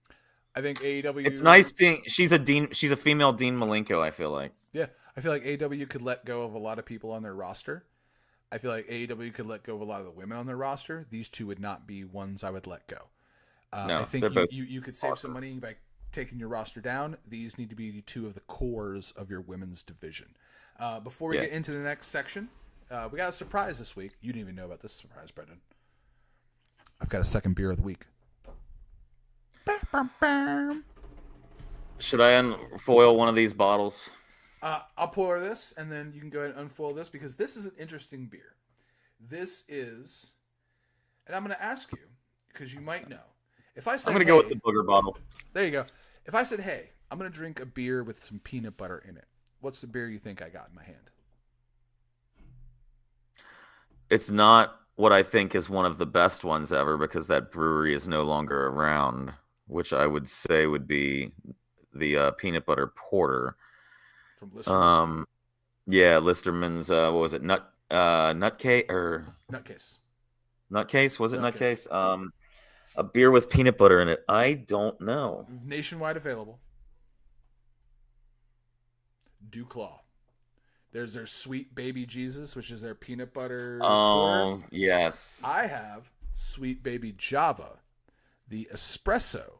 I think AEW. It's nice seeing she's a female Dean Malenko, I feel like. Yeah, I feel like AEW could let go of a lot of people on their roster. I feel like AEW could let go of a lot of the women on their roster. These two would not be ones I would let go. No, I think they're both you could save some awesome. money by taking your roster down. These need to be two of the cores of your women's division. Before we get into the next section, we got a surprise this week. You didn't even know about this surprise, Brendan. I've got a second beer of the week. Should I unfoil one of these bottles? I'll pour this, and then you can go ahead and unfold this, because this is an interesting beer. This is, and I'm going to ask you, because you might know. If I said, I'm going to go with the booger bottle. There you go. If I said, hey, I'm going to drink a beer with some peanut butter in it, what's the beer you think I got in my hand? It's not what I think is one of the best ones ever, because that brewery is no longer around, which I would say would be the peanut butter porter. From Listerman? Yeah, Listerman's, what was it? Nutcase or Nutcase. Nutcase? Was it Nutcase. Nutcase? A beer with peanut butter in it. I don't know. Nationwide available. DuClaw. There's their Sweet Baby Jesus, which is their peanut butter porter. Yes. I have Sweet Baby Java, the espresso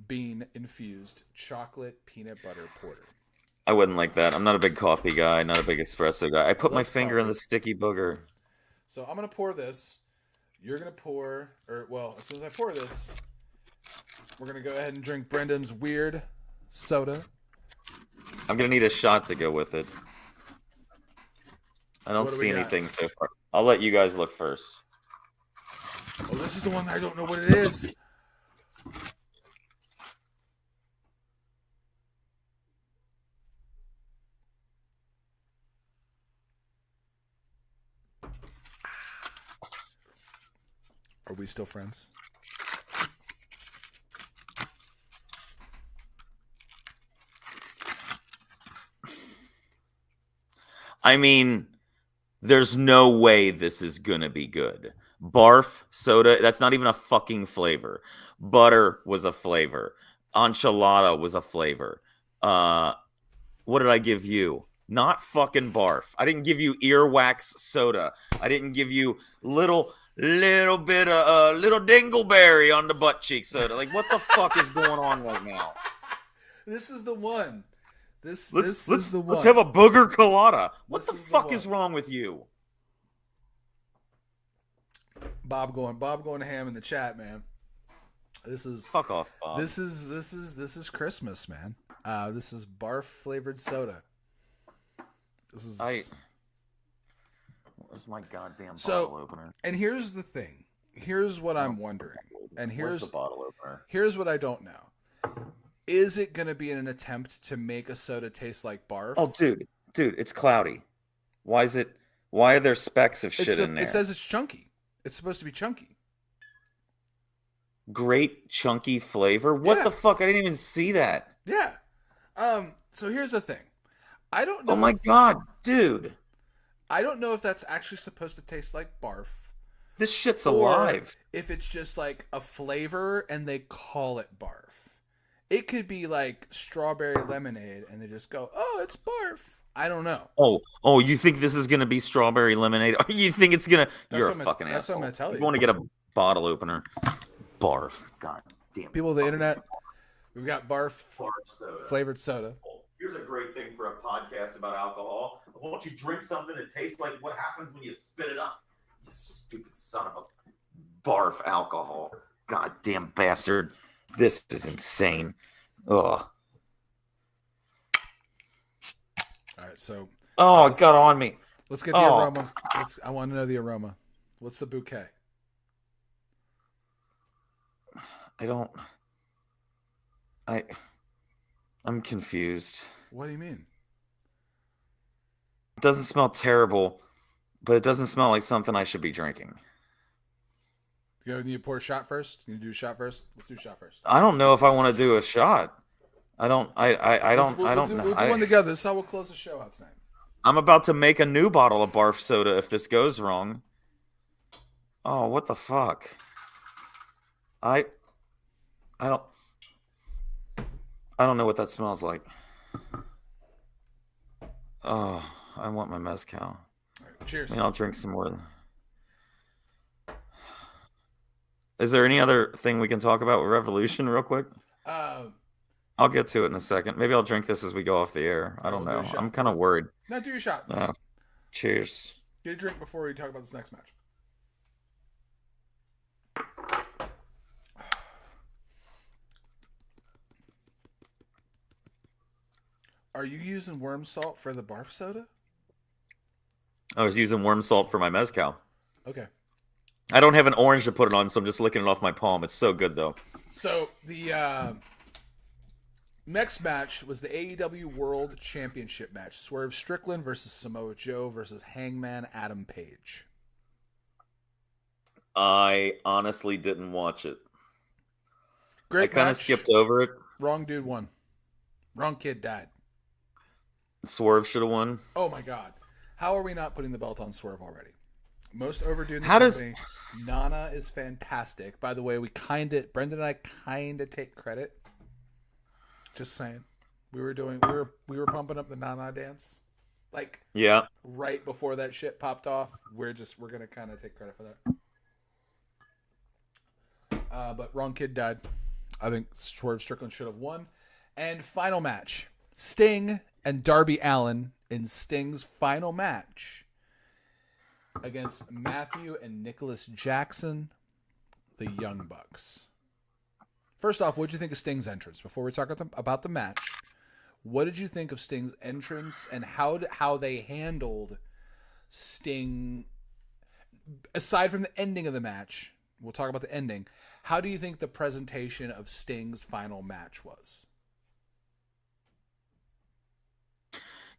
bean infused chocolate peanut butter porter. I wouldn't like that. I'm not a big coffee guy, not a big espresso guy. I put my Love finger in coffee. the sticky booger. So I'm going to pour this. You're going to pour, as soon as I pour this, we're going to go ahead and drink Brendan's weird soda. I'm going to need a shot to go with it. I don't What do see we got? anything so far. I'll let you guys look first. Oh, this is the one I don't know what it is. Are we still friends? I mean, there's no way this is gonna be good. Barf soda, that's not even a fucking flavor. Butter was a flavor. Enchilada was a flavor. What did I give you? Not fucking barf. I didn't give you earwax soda. I didn't give you little bit of little dingleberry on the butt cheek soda. Like, what the fuck is going on right now? This is the one. This Let's is the one. let's have a booger colada. What This the is the fuck one. is wrong with you? Bob going ham in the chat, man. This is Fuck off, Bob. this is Christmas, man. This is barf flavored soda. This is Where's my goddamn So- bottle opener? And here's the thing. Here's what I'm wondering. And Where's here's the bottle opener? here's what I don't know. Is it going to be an attempt to make a soda taste like barf? Oh, dude, it's cloudy. Why are there specks of shit in there? It says it's chunky. It's supposed to be chunky. Great chunky flavor. What Yeah. the fuck? I didn't even see that. Yeah. So here's the thing. I don't know. Oh my god, dude. I don't know if that's actually supposed to taste like barf. This shit's Or alive. if it's just like a flavor and they call it barf. It could be like strawberry lemonade and they just go, "Oh, it's barf." I don't know. Oh, you think this is gonna be strawberry lemonade? Or you think it's gonna? You're a fucking that's what I'm asshole. gonna tell you. You want to get a bottle opener? Barf. God damn it. People of the internet, we've got barf Barf soda. flavored soda. Here's a great thing for a podcast about alcohol. Why don't you drink something that tastes like what happens when you spit it up? You stupid son of a barf alcohol. Goddamn bastard. This is insane. Ugh. All right, so Oh, it got on me. let's get the Oh. aroma. I want to know the aroma. What's the bouquet? I'm confused. What do you mean? It doesn't smell terrible, but it doesn't smell like something I should be drinking. You need to pour a shot first? You need to do a shot first? Let's do a shot first. I don't know if I want to do a shot. I don't We'll know. do one together. This is how we'll close the show out tonight. I'm about to make a new bottle of barf soda if this goes wrong. Oh, what the fuck? I I don't I don't know what that smells like. Oh, I want my mezcal. All right, cheers. I mean, I'll drink some more. Is there any other thing we can talk about with Revolution real quick? Uh, I'll get to it in a second. Maybe I'll drink this as we go off the air. I don't we'll do a know. shot. I'm kind of worried. now do your shot. Cheers. Get a drink before we talk about this next match. Are you using worm salt for the barf soda? I was using worm salt for my mezcal. Okay. I don't have an orange to put it on, so I'm just licking it off my palm. It's so good, though. So the next match was the AEW World Championship match. Swerve Strickland versus Samoa Joe versus Hangman Adam Page. I honestly didn't watch it. Great I kind of match. skipped over it. Wrong dude won. Wrong kid died. Swerve should have won. Oh my god. How are we not putting the belt on Swerve already? Most overdue in the How does- company. Nana is fantastic. By the way, Brendan and I kinda take credit. Just saying. We were pumping up the Nana dance. Like Yeah. right before that shit popped off. We're gonna kinda take credit for that. But wrong kid died. I think Swerve Strickland should have won. And final match. Sting and Darby Allin in Sting's final match against Matthew and Nicholas Jackson, the Young Bucks. First off, what did you think of Sting's entrance? Before we talk about the match, what did you think of Sting's entrance and how they handled Sting? Aside from the ending of the match, we'll talk about the ending. How do you think the presentation of Sting's final match was?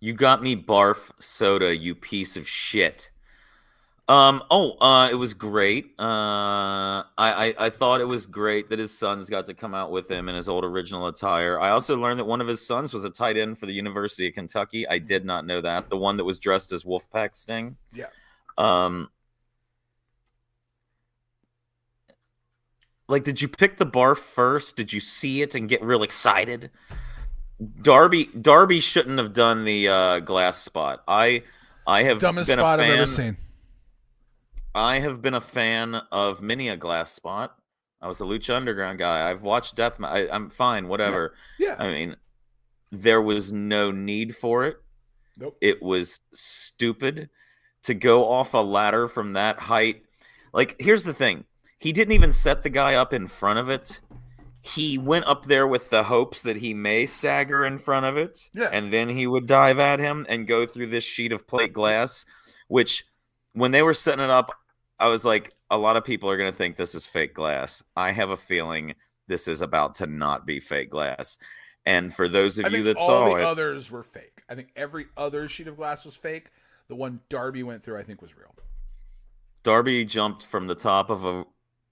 You got me barf soda, you piece of shit. It was great. I thought it was great that his sons got to come out with him in his old original attire. I also learned that one of his sons was a tight end for the University of Kentucky. I did not know that. The one that was dressed as Wolfpack Sting. Yeah. Like, did you pick the barf first? Did you see it and get real excited? Darby shouldn't have done the glass spot. I have Dumbest been spot a fan. I've ever seen. I have been a fan of many a glass spot. I was a Lucha Underground guy. I've watched I'm fine, whatever. Yeah. I mean, there was no need for it. Nope. It was stupid to go off a ladder from that height. Like, here's the thing. He didn't even set the guy up in front of it. He went up there with the hopes that he may stagger in front of it. Yeah. And then he would dive at him and go through this sheet of plate glass, which when they were setting it up, I was like, a lot of people are going to think this is fake glass. I have a feeling this is about to not be fake glass. And for those of you that saw all the it, others were fake. I think every other sheet of glass was fake. The one Darby went through, I think, was real. Darby jumped from the top of a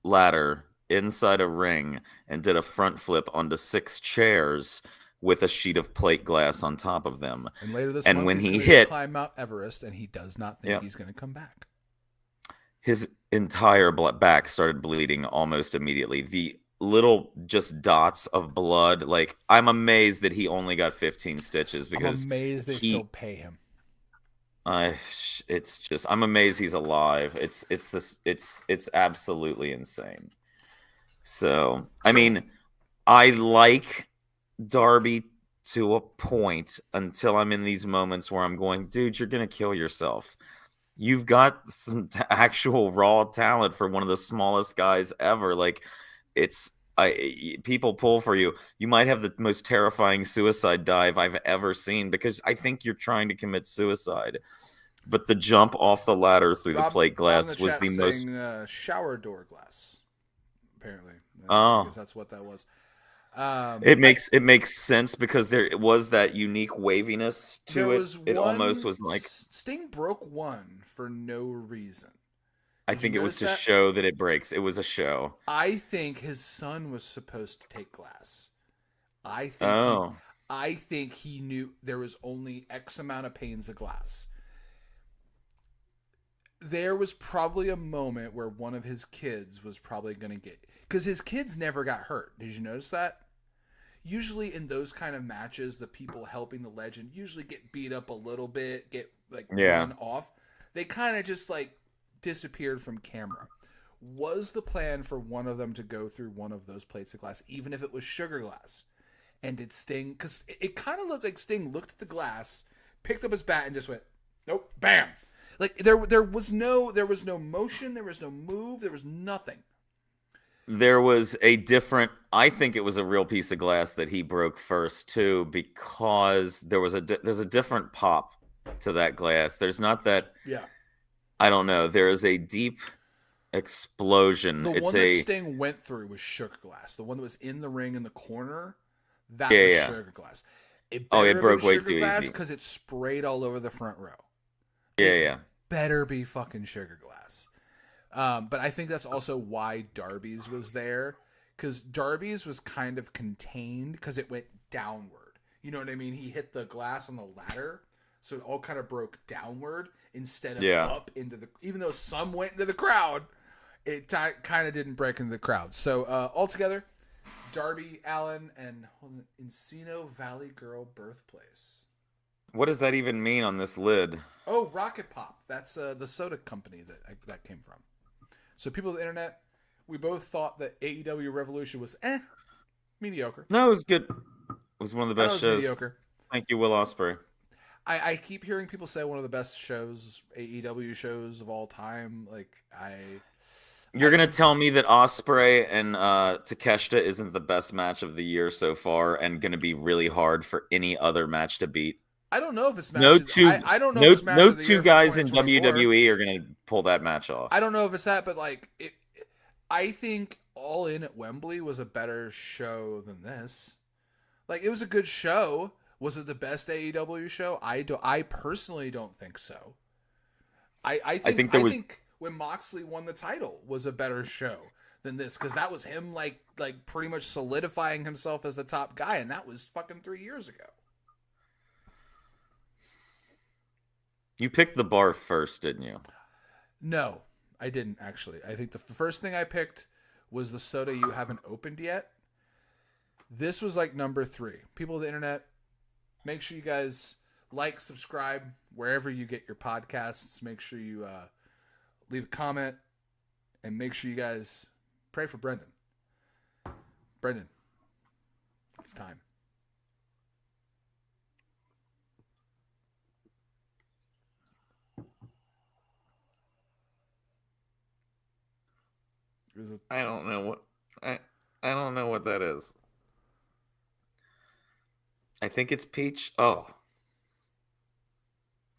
ladder inside a ring and did a front flip onto 6 chairs with a sheet of plate glass on top of them. And later this And month, when he's he gonna hit- climb Mount Everest, and he does not think he's going to come back. His entire back started bleeding almost immediately. The little just dots of blood, like, I'm amazed that he only got 15 stitches because I'm amazed they still pay him. I'm amazed he's alive. It's absolutely insane. So, I mean, I like Darby to a point until I'm in these moments where I'm going, dude, you're going to kill yourself. You've got some actual raw talent for one of the smallest guys ever. Like, people pull for you. You might have the most terrifying suicide dive I've ever seen because I think you're trying to commit suicide. But the jump off the ladder through the plate glass was the most shower door glass. Apparently, Oh. because that's what that was. It makes sense because there was that unique waviness to it. It almost was like Sting broke one for no reason. I think it was to show that it breaks. It was a show. I think his son was supposed to take glass. I think he knew there was only X amount of panes of glass. there was probably a moment where one of his kids was probably going to get, because his kids never got hurt. Did you notice that? Usually in those kind of matches, the people helping the legend usually get beat up a little bit, get like run off. They kind of just like disappeared from camera. Was the plan for one of them to go through one of those plates of glass, even if it was sugar glass? And did Sting, because it kind of looked like Sting looked at the glass, picked up his bat, and just went, nope, bam. Like there was no motion, there was no move, there was nothing. There was a different. I think it was a real piece of glass that he broke first too, because there's a different pop to that glass. There's not that. Yeah. I don't know. There is a deep explosion. The one that Sting went through was sugar glass. The one that was in the ring in the corner, that was sugar glass. It broke way too easy because it sprayed all over the front row. Yeah. Better be fucking sugar glass. But I think that's also why Darby's was there, because Darby's was kind of contained because it went downward. You know what I mean? He hit the glass on the ladder, so it all kind of broke downward instead of up into the. Even though some went into the crowd, it kind of didn't break into the crowd. So altogether, Darby Allin and Encino Valley Girl birthplace. What does that even mean on this lid? Oh, Rocket Pop. That's the soda company that came from. So people on the internet, we both thought that AEW Revolution was mediocre. No, it was good. It was one of the best shows. Mediocre. Thank you, Will Ospreay. I keep hearing people say one of the best shows, AEW shows of all time. You're gonna tell me that Ospreay and Takeshita isn't the best match of the year so far, and gonna be really hard for any other match to beat? I don't know if it's match. I don't know. No two guys in WWE are gonna pull that match off. I don't know if it's that, but I think All In at Wembley was a better show than this. Like, it was a good show. Was it the best AEW show? I personally don't think so. I think when Moxley won the title was a better show than this, because that was him like pretty much solidifying himself as the top guy, and that was fucking 3 years ago. You picked the bar first, didn't you? No, I didn't actually. I think the first thing I picked was the soda you haven't opened yet. This was like number 3. People of the internet, make sure you guys like, subscribe wherever you get your podcasts. Make sure you leave a comment, and make sure you guys pray for Brendan. Brendan, it's time. I don't know what I don't know what that is. I think it's peach. Oh,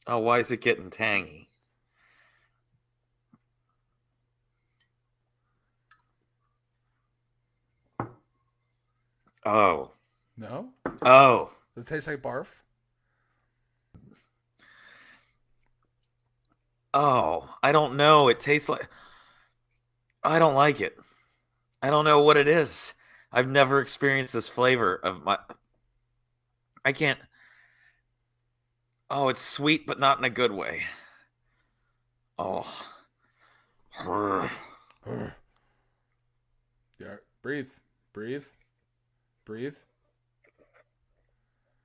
why is it getting tangy? Oh. No? Oh. Does it taste like barf? Oh, I don't know. It tastes like... I don't like it. I don't know what it is. I've never experienced this flavor of my... I can't... Oh, it's sweet, but not in a good way. Oh. Yeah, breathe. Breathe. Breathe.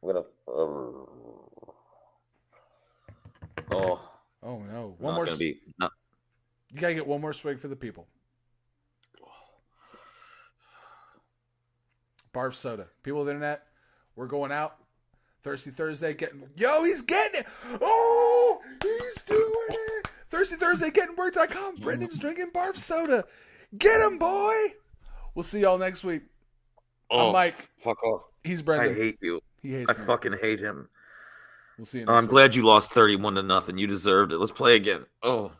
I'm gonna... Oh. Oh, no. One more... You gotta get one more swig for the people. Barf soda. People of the internet, we're going out. Thirsty Thursday he's getting it. Oh, he's doing it. Thirsty Thursday, gettingword.com. Brendan's drinking barf soda. Get him, boy. We'll see y'all next week. I'm Mike. Fuck off. He's Brendan. I hate you. He hates me. I fucking hate him. We'll see you next week. I'm glad you lost 31-0. You deserved it. Let's play again. Oh.